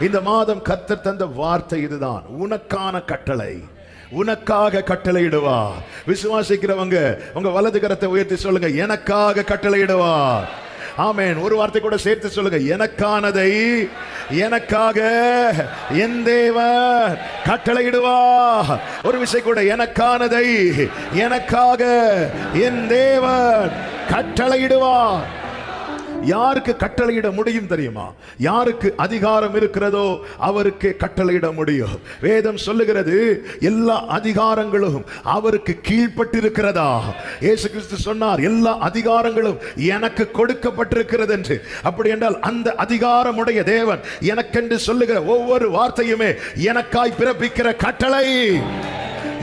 இந்த மாதம் கர்த்தர் தந்த வார்த்தை இதுதான், உனக்கான கட்டளை, உனக்காக கட்டளையிடுவார். விசுவாசிக்கிறவங்க உங்க வலது கரத்தை உயர்த்தி சொல்லுங்க, எனக்காக கட்டளையிடுவார். ஆமென். ஒரு வார்த்தை கூட சேர்த்து சொல்லுங்க, எனக்கானதை எனக்காக என் தேவன் கட்டளையிடுவார். ஒரு விஷயம் கூட, எனக்கானதை எனக்காக என் தேவன் கட்டளையிடுவார். யாருக்கு கட்டளையிட முடியும் தெரியுமா? யாருக்கு அதிகாரம் இருக்கிறதோ அவருக்கு கட்டளையிட முடியும். வேதம் சொல்லுகிறது, எல்லா அதிகாரங்களும் அவருக்கு கீழ்ப்பட்டிருக்கிறதா. இயேசு கிறிஸ்து சொன்னார், எல்லா அதிகாரங்களும் எனக்கு கொடுக்கப்பட்டிருக்கிறது என்று. அப்படி என்றால் அந்த அதிகாரமுடைய தேவன் எனக்கென்று சொல்லுகிற ஒவ்வொரு வார்த்தையுமே எனக்காய் பிறப்பிக்கிற கட்டளை.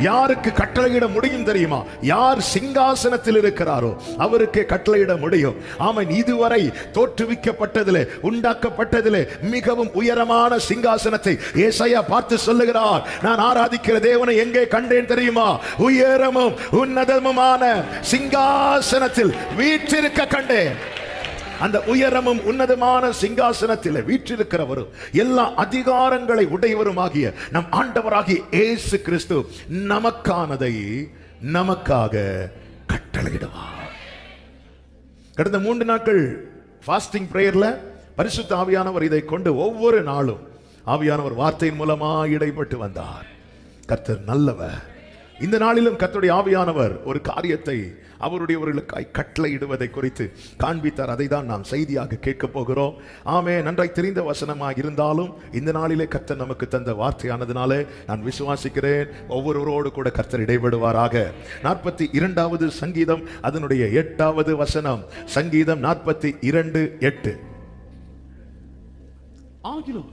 யாருக்கு கட்டளையிட முடியும் தெரியுமா? யார் சிங்காசனத்தில் இருக்கிறாரோ அவருக்கு கட்டளையிட முடியும். ஆமென். இதுவரை தோற்றுவிக்கப்பட்டதிலே, உண்டாக்கப்பட்டதிலே மிகவும் உயரமான சிங்காசனத்தை ஏசாயா பார்த்து சொல்லுகிறார், நான் ஆராதிக்கிற தேவனை எங்கே கண்டேன் தெரியுமா? உயரமும் உன்னதமுமான சிங்காசனத்தில் வீற்றிருக்க கண்டேன். அந்த உயரமும் உன்னதமான சிங்காசனத்தில் வீற்றிருக்கிறவரும் எல்லா அதிகாரங்களை உடையவருமாகிய நம் ஆண்டவராகிய இயேசு கிறிஸ்து நமக்கானதை நமக்காக கட்டளையிடுவார். கடந்த 3 நாட்கள் ஃபாஸ்டிங் பிரேயர்ல பரிசுத்த ஆவியானவர் இதை கொண்டு ஒவ்வொரு நாளும் ஆவியானவர் வார்த்தையின் மூலமா இடைப்பட்டு வந்தார். கர்த்தர் நல்லவர். இந்த நாளிலும் கர்த்தருடைய ஆவியானவர் ஒரு காரியத்தை அவருடையவர்களுக்காய் கட்டளையிடுவதை குறித்து காண்பித்தார். அதை தான் நாம் செய்தியாக கேட்க போகிறோம். ஆமென். நன்றாய் தெரிந்த வசனமாக இருந்தாலும் இந்த நாளிலே கர்த்தர் நமக்கு தந்த வார்த்தையானதுனாலே நான் விசுவாசிக்கிறேன் ஒவ்வொருவரோடு கூட கர்த்தர் இடைபடுவாராக. 42வது சங்கீதம் அதனுடைய 8வது வசனம். சங்கீதம் 42:8. ஆகிலும்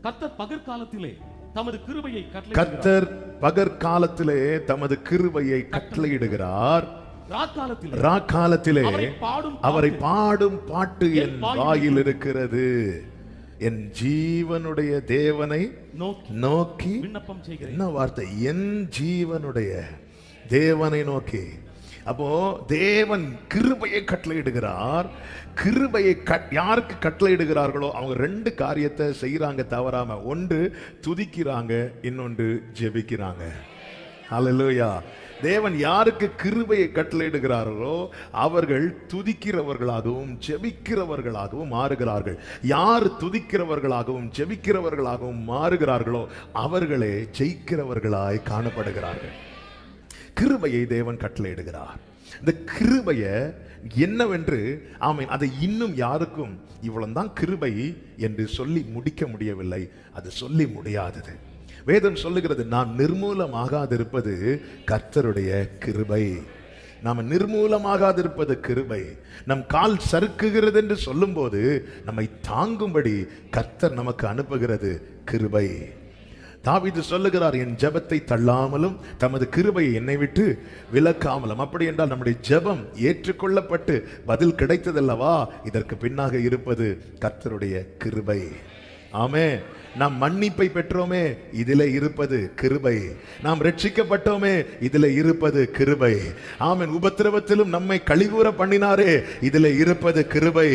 கர்த்தர் பகற்காலத்திலே தமது கிருபையை கர்த்தர் பகற்காலத்திலே தமது கிருபையை கட்டளையிடுகிறார். ராக்காலத்திலே அவரை பாடும் பாட்டு என் வாயில் இருக்கிறது. என் ஜீவனுடைய தேவனை நோக்கி விண்ணப்பம் செய்கிறேன். என்ன வார்த்தை? என் ஜீவனுடைய தேவனை நோக்கி. அப்போ தேவன் கிருபையை கட்டளையிடுகிறார். கிருபையை யாருக்கு கட்டளையிடுகிறார்களோ அவங்க 2 காரியத்தை செய்யறாங்க தவறாம. ஒன்று துதிக்கிறாங்க, இன்னொன்று ஜெபிக்கிறாங்க. ஹல்லேலூயா. தேவன் யாருக்கு கிருபையை கட்டளையிடுகிறார்களோ அவர்கள் துதிக்கிறவர்களாகவும் ஜெபிக்கிறவர்களாகவும் மாறுகிறார்கள். யார் துதிக்கிறவர்களாகவும் ஜெபிக்கிறவர்களாகவும் மாறுகிறார்களோ அவர்களே ஜெயிக்கிறவர்களாய் காணப்படுகிறார்கள். கிருபையை தேவன் கட்டளையிடுகிறார். இந்த கிருபையை என்னவென்று ஆமென் அதை இன்னும் யாருக்கும் இவ்வளவுதான் கிருபை என்று சொல்லி முடிக்க முடியவில்லை. அது சொல்லி முடியாதது. வேதம் சொல்லுகிறது, நான் நிர்மூலமாகாதிருப்பது கர்த்தருடைய கிருபை. நாம் நிர்மூலமாகாதிருப்பது கிருபை. நம் கால் சறுக்குகிறது என்று சொல்லும் போது நம்மை தாங்கும்படி கர்த்தர் நமக்கு அனுப்புகிறது கிருபை. தாவீது சொல்லுகிறார், என் ஜெபத்தை தள்ளாமலும் தமது கிருபையை என்னை விட்டு விலக்காமலும். அப்படி என்றால் நம்முடைய ஜெபம் ஏற்றுக்கொள்ளப்பட்டு பதில் கிடைத்ததல்லவா? இதற்கு பின்னாக இருப்பது கர்த்தருடைய கிருபை. ஆமென். நாம் மன்னிப்பை பெற்றோமே, இதிலே இருப்பது கிருபை. நாம் ரட்சிக்கப்பட்டோமே, இதிலே இருப்பது கிருபை. ஆமென். உபத்திரவத்திலும் நம்மை கழிவுற பண்ணினாரே, இதிலே இருப்பது கிருபை.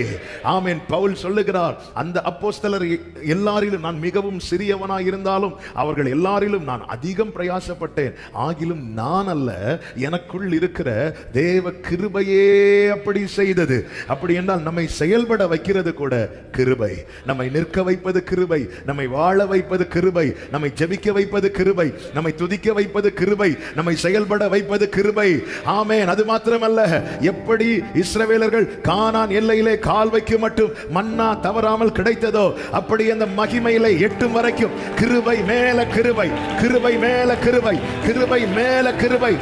ஆமென். பவுல் சொல்லுகிறார், அந்த அப்போஸ்தலர் எல்லாரிலும் நான் மிகவும் சிறியவனாய் இருந்தாலும் அவர்கள் எல்லாரிலும் நான் அதிகம் பிரயாசப்பட்டேன். ஆகிலும் நான் அல்ல, எனக்குள் இருக்கிற தேவ கிருபையே அப்படி செய்தது. அப்படி என்றால் நம்மை செயல்பட வைக்கிறது கூட கிருபை. நம்மை நிற்க வைப்பது கிருபை. நம்மை வாழ வைப்பது கிருபை. நம்மை ஜெபிக்க வைப்பது கிருபை. நம்மை துதிக்க வைப்பது கிருபை. நம்மை செயல்பட வைப்பது கிருபை. ஆமென். அது மாத்திரமல்ல, எப்படி இஸ்ரவேலர்கள் கானான் எல்லையிலே கால் வைக்கும் மட்டும் மன்னா தவறாமல் கிடைத்ததோ அப்படி அந்த மகிமையிலே எட்டும் வரைக்கும் கிருபை மேல கிருபை, கிருபை மேல கிருபை, கிருபை மேல கிருபை.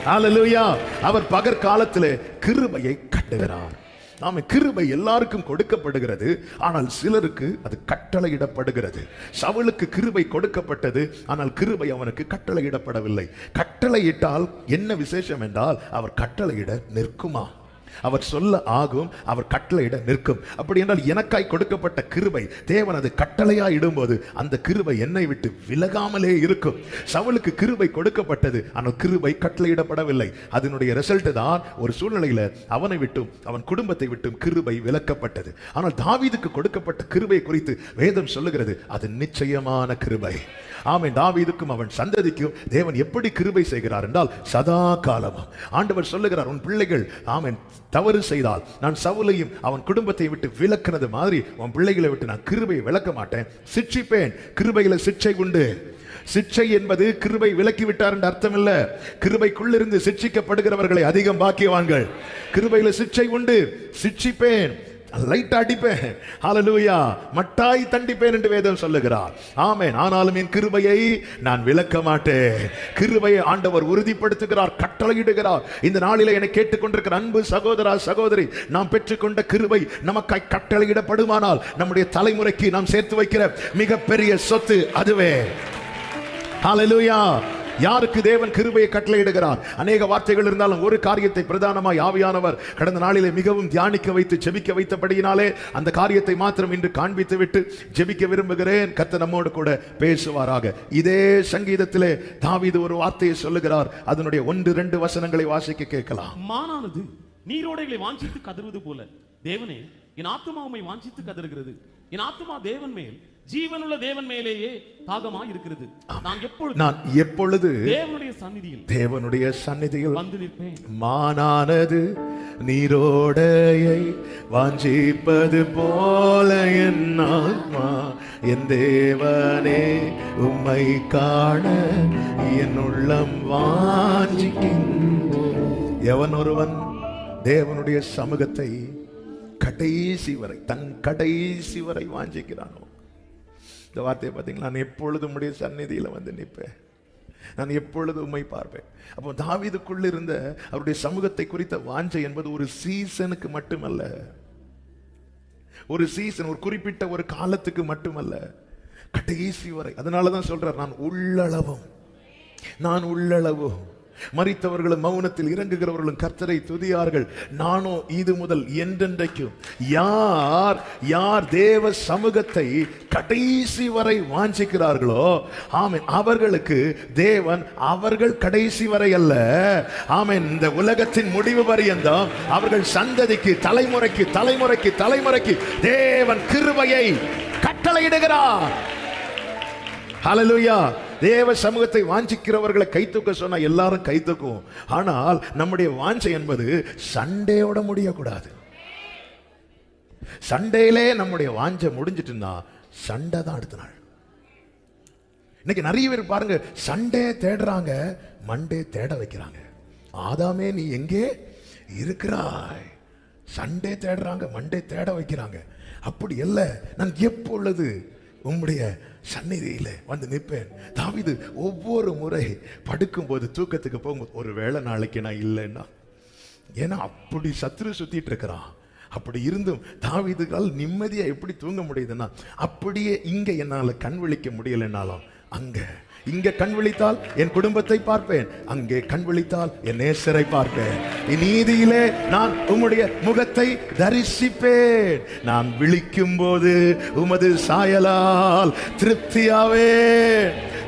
ஹல்லேலூயா. அவர் பகற்காலத்திலே கிருபையை கட்டுகிறார். நாம கிருபை எல்லாருக்கும் கொடுக்கப்படுகிறது. ஆனால் சிலருக்கு அது கட்டளையிடப்படுகிறது. சவுலுக்கு கிருபை கொடுக்கப்பட்டது, ஆனால் கிருபை அவனுக்கு கட்டளையிடப்படவில்லை. கட்டளையிட்டால் என்ன விசேஷம் என்றால் அவர் கட்டளையிட நிற்குமா? அவர் சொல்ல ஆகும், அவர் கட்டளையிட நிற்கும். அப்படி என்றால் எனக்காய் கொடுக்கப்பட்ட கிருபை தேவன் அது கட்டளையா இடும்போது அந்த கிருபை என்னை விட்டு விலகாமலே இருக்கும். சவுலுக்கு கிருபை கொடுக்கப்பட்டது, ஆனால் கிருபை கட்டளையிடப்படவில்லை. அதனுடைய ரிசல்ட் தான் ஒரு சூழ்நிலையில அவனை விட்டும் அவன் குடும்பத்தை விட்டும் கிருபை விலக்கப்பட்டது. ஆனால் தாவீதுக்கு கொடுக்கப்பட்ட கிருபை குறித்து வேதம் சொல்லுகிறது, அது நிச்சயமான கிருபை. ஆமென். தாவீதுக்கும் அவன் சந்ததிக்கும் தேவன் எப்படி கிருபை செய்கிறார் என்றால் சதா காலமும். ஆண்டவர் சொல்லுகிறார், உன் பிள்ளைகள் ஆமென் தவறு செய்தால் நான் சவுலையும் அவன் குடும்பத்தை விட்டு விலக்கினது மாதிரி உன் பிள்ளைகளை விட்டு நான் கிருபையை விலக்க மாட்டேன், சிட்சிப்பேன். கிருபையில சிட்சை உண்டு. சிட்சை என்பது கிருபை விலக்கி விட்டார் என்று அர்த்தம் இல்ல. கிருபைக்குள்ளிருந்து சிட்சிக்கப்படுகிறவர்களை அதிகம் பாக்கியவான்கள். கிருபையில சிட்சை உண்டு. சிட்சிப்பேன், லைட்டா அடிப்பேன், ஹல்லேலூயா, மட்டாய் தண்டிப்பேன் என்று வேதம் சொல்லுகிறார். ஆமென். ஆனாலும் என் கிருபையை நான் விலக்க மாட்டேன். கிருபையை ஆண்டவர் உறுதிப்படுத்துகிறார், கட்டளையிடுகிறார். இந்த நாளிலே என்னை கேட்டுக்கொண்டிருக்கிற அன்பு சகோதரா சகோதரி, நாம் பெற்றுக்கொண்ட கிருபை நமக்காய் கட்டளையிடப்படுமானால் நம்முடைய தலைமுறைக்கு நாம் சேர்த்து வைக்கிற மிகப்பெரிய சொத்து அதுவே. ஹல்லேலூயா. யாருக்கு தேவன் கிருபையை கட்டளையிடுகிறார்? அநேக வார்த்தைகள் இருந்தாலும் ஒரு காரியத்தை பிரதானமாய் ஆவியானவர் கடந்த நாளிலே மிகவும் தியானிக்க வைத்து ஜெபிக்க வைத்தபடியினாலே அந்த காரியத்தை மாத்திரம் இன்று காண்பித்து விட்டு ஜெபிக்க விரும்புகிறேன். கர்த்தர் நம்மோடு கூட பேசுவாராக. இதே சங்கீதத்திலே தாவீது ஒரு வார்த்தையை சொல்லுகிறார். அதனுடைய 1-2 வசனங்களை வாசிக்க கேட்கலாம். மானானது நீரோடைகளை வாஞ்சித்து கதறுவது போல தேவனே என் ஆத்துமா உம்மை வாஞ்சித்து கதறுகிறது. என் ஆத்துமா தேவன் மேல், ஜீவனுள்ள தேவன் மேலேயே தாகமாய் இருக்கிறது. நான் எப்பொழுது தேவனுடைய சந்நிதியில் வந்து நிற்பேன். மானானது நீரோடையை வாஞ்சிப்பது போல என் ஆத்மா என் தேவனே உம்மை காண என் உள்ளம் வாஞ்சிக்கின்றது. எவன் ஒருவன் தேவனுடைய சமூகத்தை கடைசி வரை, தன் கடைசி வரை வாஞ்சிக்கிறானோ, இந்த வார்த்தையை பார்த்தீங்களா, நான் எப்பொழுது உம்முடைய சந்நிதியில் வந்து நிற்பேன், நான் எப்பொழுது உம்மை பார்ப்பேன். அப்போ தாவீதுக்குள்ள இருந்த அவருடைய சமூகத்தை குறித்த வாஞ்சை என்பது ஒரு சீசனுக்கு மட்டுமல்ல, ஒரு சீசன், ஒரு குறிப்பிட்ட ஒரு காலத்துக்கு மட்டுமல்ல, கடைசி வரை. அதனாலதான் சொல்றார், நான் உள்ளளவும் மரித்தவர்களும் மௌனத்தில் இறங்குகிறவர்களும் கர்த்தரை துதியார்கள், நானோ இது முதல் என்றென்றைக்கும். யார் தேவ சமூகத்தை கடைசி வரை வாஞ்சிக்கிறார்களோ, ஆமென், அவர்களுக்கு தேவன், அவர்கள் கடைசி வரை அல்ல, ஆமென், இந்த உலகத்தின் முடிவு பரியந்தம் அவர்கள் சந்ததிக்கு, தலைமுறைக்கு தேவன் கிருபையை கட்டளையிடுகிறார். ஹல்லேலூயா. தேவ சமூகத்தை வாஞ்சிக்கிறவர்களை கை தூக்க சொன்னா எல்லாரும் கை தூக்குவோம். ஆனால் நம்முடைய வாஞ்சை என்பது சண்டேயோட முடியக்கூடாது. சண்டேலே நம்முடைய வாஞ்சை முடிஞ்சிட்டுன்னா சண்டை தான் அடுத்த நாள். இன்னைக்கு நிறைய பேர் பாருங்க, சண்டே தேடுறாங்க, மண்டே தேட வைக்கிறாங்க. ஆதாமே நீ எங்கே இருக்கிறாய்? சண்டே தேடுறாங்க, மண்டே தேட வைக்கிறாங்க. அப்படி அல்ல, நான் எப்பொழுது உம்முடைய சந்நிதியில வந்து நிற்பேன். தாவீது ஒவ்வொரு முறை படுக்கும் போது, தூக்கத்துக்கு போகும்போது, ஒரு வேளை நாளைக்கு நான் இல்லைன்னா, ஏன்னா அப்படி சத்துரு சுத்திட்டு இருக்கிறான். அப்படி இருந்தும் தாவீதுக்கால் நிம்மதியா எப்படி தூங்க முடியுதுன்னா, அப்படியே இங்க என்னால கண் விழிக்க முடியலைன்னாலும் இங்க கண் விழித்தால் என் குடும்பத்தை பார்ப்பேன், அங்கே கண் விழித்தால் என் நேசரை பார்ப்பேன். நீதியிலே நான் உம்முடைய முகத்தை தரிசிப்பேன். நான் விழிக்கும் போது உமது சாயலால் திருப்தியாவே.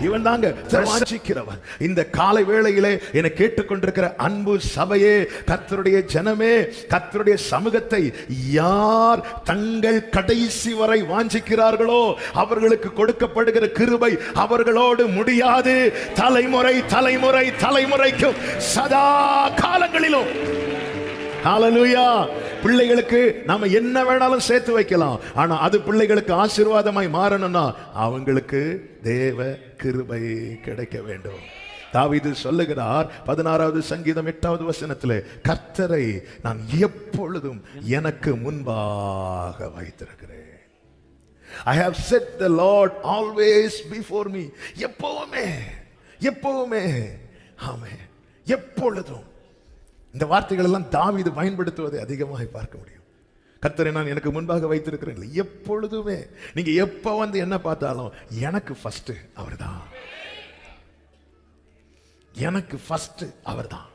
இவன் தாங்க வாஞ்சிக்கிறவன். இந்த காலை வேளையிலே என்னை கேட்டுக்கொண்டிருக்கிற அன்பு சபையே, கர்த்தருடைய ஜனமே, கர்த்தருடைய சமூகத்தை யார் தங்கள் கடைசி வரை வாஞ்சிக்கிறார்களோ அவர்களுக்கு கொடுக்கப்படுகிற கிருபை அவர்களோடு முடியாது. தலைமுறைக்கும் சதா காலங்களிலும். ஹல்லேலூயா. பிள்ளைகளுக்கு நாம என்ன வேணாலும் சேர்த்து வைக்கலாம், ஆனா அது பிள்ளைகளுக்கு ஆசீர்வாதமாய் மாறணும்னா அவங்களுக்கு தேவ கிருபை கிடைக்க வேண்டும். தாவீது சொல்லுகிறார் 16வது சங்கீதம் 8வது வசனத்திலே, கர்த்தரை நான் எப்பொழுதும் எனக்கு முன்பாக வைத்திருக்கிறேன். I have set the Lord always before me. எப்பவுமே ஆமென், எப்பொழுதும். இந்த வார்த்தைகள் எல்லாம் தாவீது பயன்படுத்துவதை அதிகமாக பார்க்க முடியும். கர்த்தரை நான் எனக்கு முன்பாக வைத்திருக்கிறேன், எப்பொழுதுமே. நீங்க எப்ப வந்து என்ன பார்த்தாலும் எனக்கு ஃபர்ஸ்ட் அவர்தான், எனக்கு ஃபர்ஸ்ட் அவர்தான்.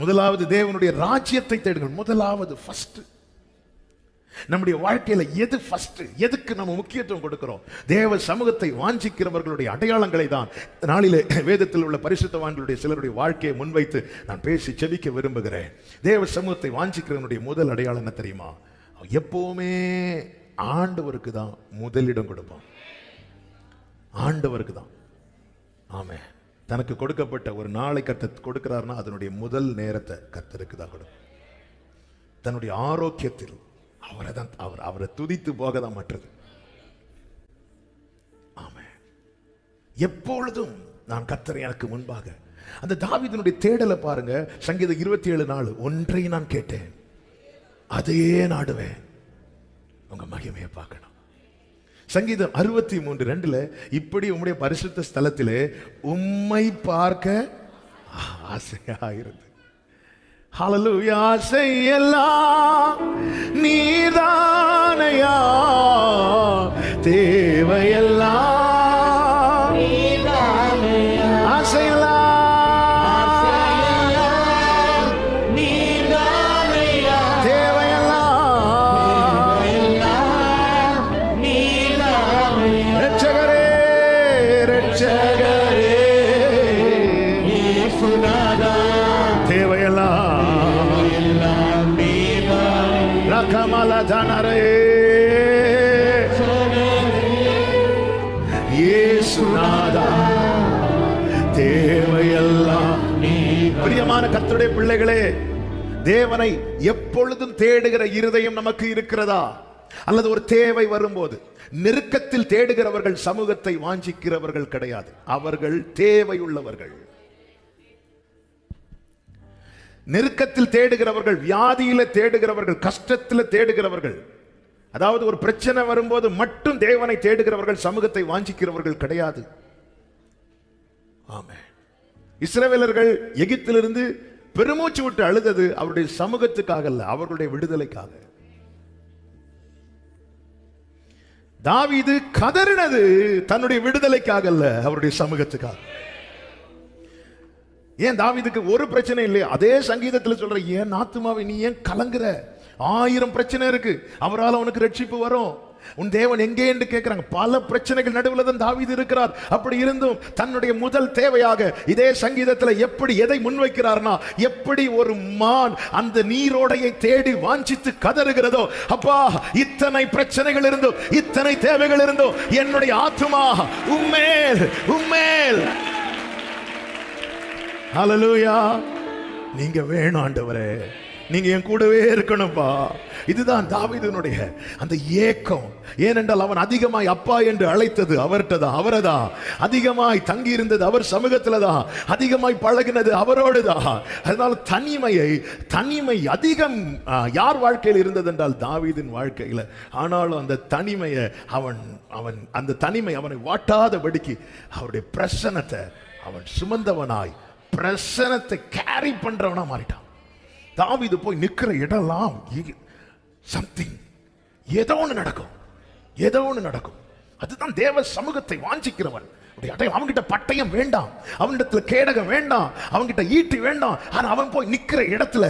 முதலாவது தேவனுடைய ராஜ்யத்தை தேடுங்கள். முதலாவது ஃபர்ஸ்ட். நம்முடைய வாழ்க்கையில எது ஃபர்ஸ்ட், எதுக்கு நம்ம முக்கியத்துவம் கொடுக்கிறோம்? தேவ சமூகத்தை வாஞ்சிக்கிறவர்களுடைய அடையாளங்களை தான் நாளிலே வேதத்தில் உள்ள பரிசுத்தவான்களுடைய சிலருடைய வாழ்க்கையை முன்வைத்து நான் பேசி செபிக்க விரும்புகிறேன். தேவ சமூகத்தை வாஞ்சிக்கிறவனுடைய முதல் அடையாளம் என்ன தெரியுமா? எப்பவுமே ஆண்டவருக்கு தான் முதலிடம் கொடுப்பான். ஆண்டவருக்கு தான். ஆமே. தனக்கு கொடுக்கப்பட்ட ஒரு நாளை கர்த்தர் கொடுக்கிறார்னா அதனுடைய முதல் நேரத்தை கர்த்தருக்கு தான் கொடுக்கும். தன்னுடைய ஆரோக்கியத்தில் அவரை துதித்து போக தான் மற்றது. ஆமே. எப்பொழுதும் நான் கர்த்தரை எனக்கு முன்பாக. அந்த தாவீதினுடைய தேடலை பாருங்க. சங்கீதம் 27:4 ஒன்றை நான் கேட்டேன், அதையே நாடுவேன், உங்க மகிமையை பார்க்கணும். சங்கீதம் 63:2 இப்படி உம்முடைய பரிசுத்த ஸ்தலத்திலே உம்மை பார்க்க ஆசையாயிருந்து. ஹல்லேலூயா. ஆசையெல்லாம் நீதானையா, தேவையெல்லாம் நீதானையா, ஆசையெல்லாம் நீதானையா, தேவையெல்லாம் நீதானையா. ரட்சகரே ரட்சகரே இயேசுநாதா, தேவையெல்லாம் ரகமல ஜனரே இயேசுநாதா, தேவையெல்லாம். பிரியமான கர்த்தருடைய பிள்ளைகளே, தேவனை எப்பொழுதும் தேடுகிற இருதயம் நமக்கு இருக்கிறதா? அல்லது ஒரு தேவை வரும்போது நெருக்கத்தில் தேடுகிறவர்கள் சமூகத்தை வாஞ்சிக்கிறவர்கள் கிடையாது. அவர்கள் தேவையுள்ளவர்கள். நெருக்கத்தில் தேடுகிறவர்கள், வியாதியில தேடுகிறவர்கள், கஷ்டத்தில் தேடுகிறவர்கள், அதாவது ஒரு பிரச்சனை வரும்போது மட்டும் தேவனை தேடுகிறவர்கள் சமூகத்தை வாஞ்சிக்கிறவர்கள் கிடையாது. ஆமென். இஸ்ரவேலர்கள் எகிப்திலிருந்து பெருமூச்சு விட்டு அழுதது அவருடைய சமூகத்துக்காக அல்ல, அவர்களுடைய விடுதலைக்காக. தாவீது கதறினது தன்னுடைய விடுதலைக்காக அல்ல, அவருடைய சமூகத்துக்காக. ஏன் தாவீதுக்கு ஒரு பிரச்சனை இல்லையா? அதே சங்கீதத்தில் சொல்ற, ஏன் ஆத்துமாவை நீ ஏன் கலங்குற? 1000 பிரச்சனை இருக்கு, அவரால் அவனுக்கு ரட்சிப்பு வரும். உன் தேவன் எங்கே என்று கேட்கிறாங்க. பல பிரச்சனைகள் நடுவில் தான் தாவீது இருக்கிறார். அப்படி இருந்தும் தன்னுடைய முதல் தேவையாக இதே சங்கீதத்தில் எப்படி எதை முன்வைக்கிறார்னா, எப்படி ஒரு மான் அந்த நீரோடையை தேடி வாஞ்சித்து கதறுகிறதோ, அப்பா இத்தனை பிரச்சனைகள் இருந்தோ, இத்தனை தேவைகள் இருந்தோ, என்னுடைய ஆத்துமா உம்மேல் உம்மேல். ஹல்லேலூயா. நீங்க வேணும் ஆண்டவரே, நீங்க என் கூடவே இருக்கணும்பா. இதுதான் தாவீதுனுடைய அந்த ஏக்கம். ஏனென்றால் அவன் அதிகமாய் அப்பா என்று அழைத்தது அவர்கிட்டதான், அவரதான். அதிகமாய் தங்கி இருந்தது அவர் சமூகத்துல தான், அதிகமாய் பழகினது அவரோடு தான். அதனால தனிமை அதிகம் யார் வாழ்க்கையில் இருந்தது என்றால் தாவீதின் வாழ்க்கையில். ஆனாலும் அந்த தனிமையை அந்த தனிமை அவனை வாட்டாதபடிக்கு அவருடைய பிரசன்னத்தை அவன் சுமந்தவனாய், பிரசன்னத்தை கேரி பண்றவனா மாறிட்டான். தாவீது போய் நிக்கிற இடம்லாம் சம்திங், ஏதோ ஒன்று நடக்கும், ஏதோ ஒன்று நடக்கும். அதுதான் தேவ சமூகத்தை வாஞ்சிக்கிறவன். அவன்கிட்ட பட்டயம் வேண்டாம், அவனிடத்துல கேடகம் வேண்டாம், அவன்கிட்ட ஈட்டி வேண்டாம். ஆனா அவன் போய் நிக்கிற இடத்துல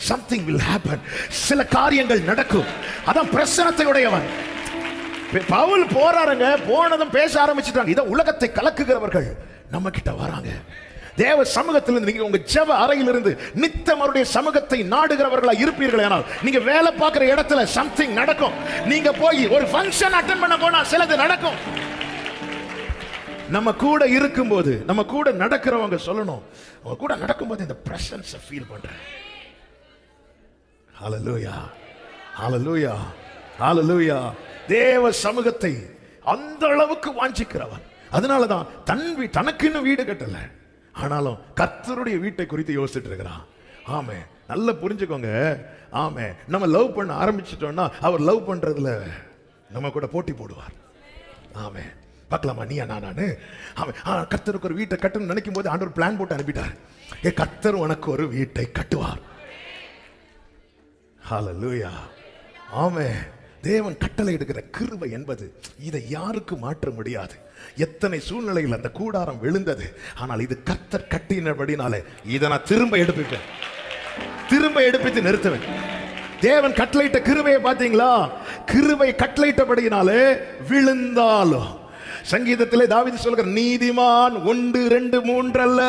சம்திங் வில் ஹேப்பன், சில காரியங்கள் நடக்கும். அதான் பிரசன்னத்தை உடையவன். பவுல் போறாருங்க, போனதும் பேச ஆரம்பிச்சுட்டாங்க. இதை உலகத்தை கலக்குகிறவர்கள் நம்ம கிட்ட வராங்க. தேவ சமூகத்திலிருந்து நீங்க உங்க ஜெப அறையிலிருந்து நித்தம் அவருடைய சமூகத்தை நாடுகிறவர்களா இருப்பீர்கள். ஆனால் நீங்க வேலை பார்க்கிற இடத்துல சம்திங் நடக்கும். நீங்க போய் ஒரு ஃபங்க்ஷன் அட்டெண்ட் பண்ண போனா சிலது நடக்கும். நம்ம கூட இருக்கும்போது, நம்ம கூட நடக்கிறவங்க சொல்லணும், அவங்க கூட நடக்கும்போது இந்த பிரசன்ஸை ஃபீல் பண்றேன். ஹல்லேலூயா, ஹல்லேலூயா, ஹல்லேலூயா. தேவ சமூகத்தை அந்த அளவுக்கு வாஞ்சிக்கிறவன். அதனாலதான் தனக்கு இன்னும் வீடு கட்டல, ஆனாலும் கர்த்தருடைய வீட்டை குறித்து யோசிச்சுட்டு இருக்கிறான். ஆமே, நல்லா புரிஞ்சுக்கோங்க. ஆமே, நம்ம லவ் பண்ண ஆரம்பிச்சிட்டோம்னா அவர் லவ் பண்றதுல நம்ம கூட போட்டி போடுவார். ஆமே, பார்க்கலாமா நீயா நானு? ஆமே, கர்த்தருக்கு ஒரு வீட்டை கட்டணும்னு நினைக்கும் போது ஆண்டவர் பிளான் போட்டு அனுப்பிட்டார். கர்த்தர் உனக்கு ஒரு வீட்டை கட்டுவார். ஹல்லேலூயா. ஆமே, தேவன் கட்டளை எடுக்கிற கிருபை என்பது இதை யாருக்கு மாற்ற முடியாது. எத்தனை சூழ்நிலையில் அந்த கூடாரம் விழுந்தது, ஆனால் இது கர்த்தர் கட்டினபடினாலே இதை நான் திரும்ப எடுப்பேன். திரும்ப எடுப்பித்து நிறுத்துவேன். தேவன் கட்டளையிட்ட கிருபையை பாத்தீங்களா? கிருபை கட்டளையிட்டபடியினாலே விழுந்தாலும், சங்கீதத்திலே தாவீது சொல்கிற, நீதிமான் 1 2 3 அல்ல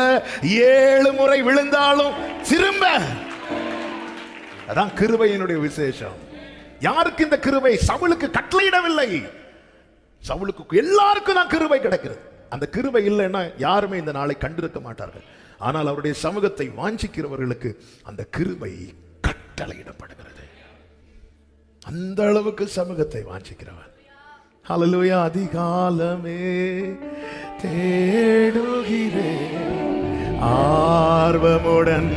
7 முறை விழுந்தாலும் திரும்ப. அதான் கிருபையினுடைய விசேஷம். யாருக்கு இந்த கிருபை? சவுலுக்கு கட்டளையிடவில்லை. சவுலுக்கு எல்லாருக்கும் தான் கிருபை கிடைக்கிறது. அந்த கிருபை இல்லைன்னா யாருமே இந்த நாளை கண்டிருக்க மாட்டார்கள். ஆனால் அவருடைய சமூகத்தை வாஞ்சிக்கிறவர்களுக்கு அந்த கிருபை கட்டளையிடப்படுகிறது. அந்த அளவுக்கு சமூகத்தை வாஞ்சிக்கிறவன். ஹல்லேலூயா. அதிகாலமே தேடுகிறேன் ஆர்வமுடன்.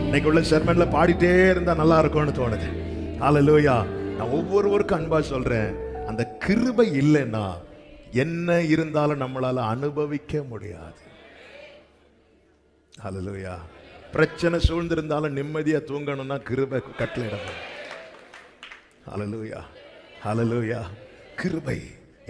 இன்னைக்கு உள்ள செர்மன்ல பாடிட்டே இருந்தா நல்லா இருக்கும்னு தோணுது. ஹல்லேலூயா. நான் ஒவ்வொருவருக்கும் அன்பா சொல்றேன், அந்த கிருபை இல்லைன்னா என்ன இருந்தாலும் நம்மளால அனுபவிக்க முடியாது. ஹல்லேலூயா. பிரச்சனை சூழ்ந்திருந்தாலும் நிம்மதியா தூங்கணும்னா கிருபை கட்டளையிடணும். ஹல்லேலூயா, ஹல்லேலூயா. கிருபை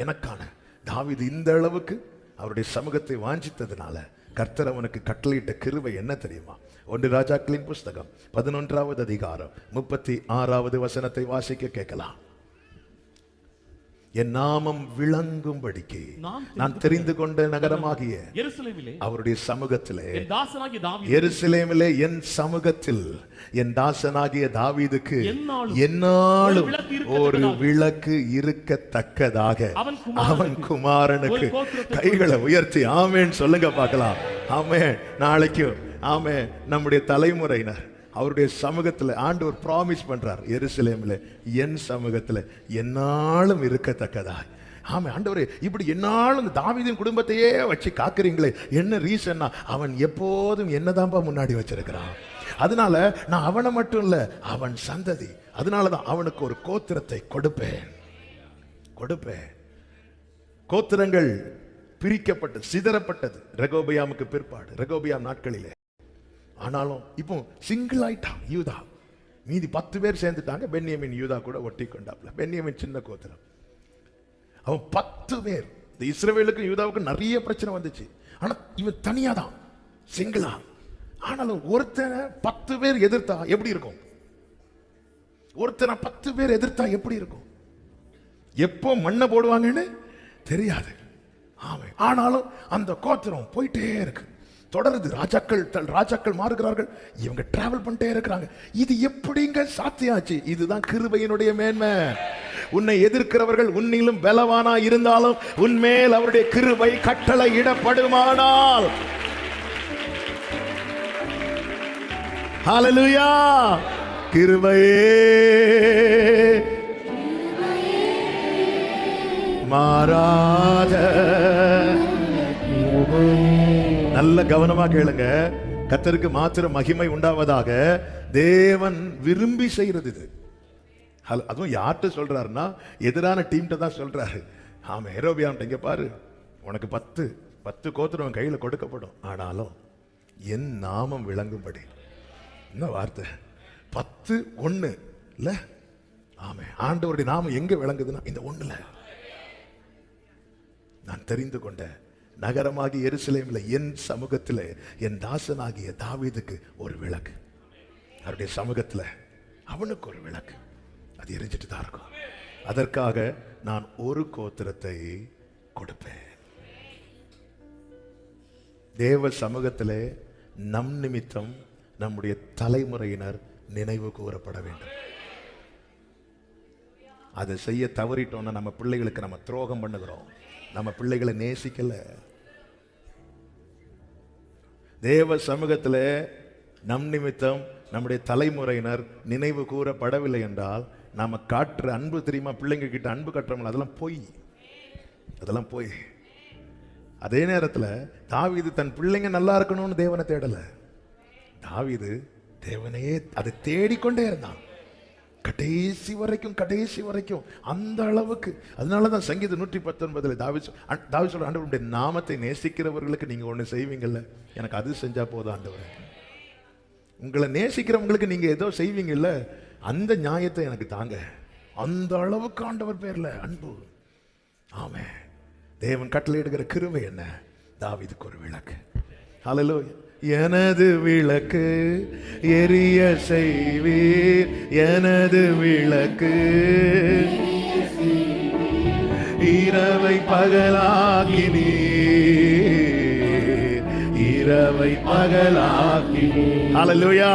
எனக்கான. தாவீது இந்த அளவுக்கு அவருடைய சமூகத்தை வாஞ்சித்ததுனால கர்த்தர் அவனுக்கு கட்டளையிட்ட கிருபை என்ன தெரியுமா? 1 ராஜாக்களின் புஸ்தகம் 11வது அதிகாரம் 36வது வசனத்தை வாசிக்க கேட்கலாம். என் நாமம் விளங்கும்படிக்கு நான் தெரிந்து கொண்ட நகரமாகிய எருசலேமிலே அவருடைய சமூகத்திலே, என் தாசனாகிய தாவீது, எருசலேமிலே என் சமூகத்தில் என் தாசனாகிய தாவீதுக்கு எந்நாளும் ஒரு விளக்கு இருக்கத்தக்கதாக அவன் குமாரனுக்கு. கைகளை உயர்த்தி ஆமென் சொல்லுங்க பார்க்கலாம். ஆமென். நாளைக்கும் ஆமென். நம்முடைய தலைமுறையினர் அவருடைய சமூகத்தில் ஆண்டவர் ப்ராமிஸ் பண்றார், எருசலேமில் என் சமூகத்தில் எந்நாளும் இருக்கத்தக்கதா. ஆமா ஆண்டவரே, இப்படி எந்நாளும் தாவீதின் குடும்பத்தையே வச்சு காக்குறீங்களே, என்ன ரீசன்னா அவன் எப்போதும் என்னதான்பா முன்னாடி வச்சிருக்கிறான். அதனால நான் அவனை மட்டும் இல்ல, அவன் சந்ததி. அதனாலதான் அவனுக்கு ஒரு கோத்திரத்தை கொடுப்பேன். கோத்திரங்கள் பிரிக்கப்பட்டு சிதறப்பட்டது ரெகோபியாமுக்கு பிற்பாடு, ரெகோபியாம் நாட்களிலே. ஆனாலும் இப்போ சிங்கிள் ஆயிட்டான் யூதா. மீதி 10 பேர் சேர்ந்துட்டாங்க. பென்யமின் யூதா கூட ஒட்டி கொண்டாப்ல. பென்யமின் சின்ன கோத்திரம். அவன் 10 பேர். இந்த இஸ்ரவேலுக்கும் யூதாவுக்கும் நிறைய பிரச்சனை வந்துச்சு. ஆனா இவன் தனியா தான், சிங்கிளா. ஆனாலும் ஒருத்தனை 10 பேர் எதிர்த்தா எப்படி இருக்கும்? ஒருத்தனை 10 பேர் எதிர்த்தா எப்படி இருக்கும்? எப்போ மண்ணை போடுவாங்கன்னு தெரியாது. ஆமா. ஆனாலும் அந்த கோத்திரம் போயிட்டே இருக்கு, தொடருது. ராஜாக்கள் மாறுகிறார்கள், இவங்க டிராவல் பண்ணிட்டே இருக்கிறாங்க. இது எப்படிங்க சாத்தியாச்சு? இதுதான் கிருபையினுடைய மேன்மை. உன்னை எதிர்க்கிறவர்கள் உன்னிலும் பலவானா இருந்தாலும் உன்மேல் அவருடைய கிருபை கட்டளை இடப்படுமானால், ஹல்லேலூயா, கிருபையே மாறாத. நல்ல கவனமா கேளுங்க. கர்த்தருக்கு மாத்திரம் மகிமை உண்டாவதாக. தேவன் விரும்பி செய்யறது இது. அதுவும் யார்கிட்ட சொல்றாருன்னா எதிரான டீம்கிட்ட தான் சொல்றாரு. ஆமா, யெரொபெயாம் இங்க பாரு, உனக்கு 10 கோத்திரம் கையில கொடுக்கப்படும், ஆனாலும் என் நாமம் விளங்கும்படி. என்ன வார்த்தை? 10 1 இல்ல. ஆமா, ஆண்டவருடைய நாமம் எங்க விளங்குதுன்னா இந்த 1ல. நான் தெரிந்து கொண்ட நகரமாகி எருசலேமில் என் சமூகத்தில் என் தாசனாகிய தாவீதுக்கு ஒரு விளக்கு. அவருடைய சமூகத்தில் அவனுக்கு ஒரு விளக்கு, அது எரிஞ்சிட்டு தான் இருக்கும். அதற்காக நான் ஒரு கோத்திரத்தை கொடுப்பேன். தேவ சமூகத்தில் நம் நிமித்தம் நம்முடைய தலைமுறையினர் நினைவு கூறப்பட வேண்டும். அதை செய்ய தவறிட்டோம்னா நம்ம பிள்ளைகளுக்கு நம்ம துரோகம் பண்ணுகிறோம், நம்ம பிள்ளைகளை நேசிக்கல. தேவ சமூகத்தில் நம் நிமித்தம் நம்முடைய தலைமுறையினர் நினைவு கூறப்படவில்லை என்றால் நாம காட்டுற அன்பு தெரியுமா? பிள்ளைங்க கிட்ட அன்பு கட்டுறோம்ல, அதெல்லாம் போய். அதே நேரத்தில் தாவீது தன் பிள்ளைங்க நல்லா இருக்கணும்னு தேவனை தேடல. தாவீது தேவனையே அதை தேடிக்கொண்டே இருந்தான் கடைசி வரைக்கும் அந்த அளவுக்கு. அதனாலதான் சங்கீதம் 119 தாவீது சொல்ற, ஆண்டவருடைய நாமத்தை நேசிக்கிறவர்களுக்கு நீங்க ஒண்ணு செய்வீங்கல்ல, எனக்கு அது செஞ்சா போதும் ஆண்டவரே. உங்களை நேசிக்கிறவங்களுக்கு நீங்க ஏதோ செய்வீங்கல்ல, அந்த நியாயத்தை எனக்கு தாங்க. அந்த அளவுக்கு ஆண்டவர் பேர்ல அன்பு. ஆமென். தேவன் கட்டளையிடுகிற கிருபை என்ன? தாவீதுக்கு ஒரு விளக்கு. ஹல்லேலூயா. எனது விளக்கு எரிய செய்வீர், எனது விளக்கு இரவை பகலாக்கினீர், இரவை பகலாக்கினீர். ஹல்லேலூயா.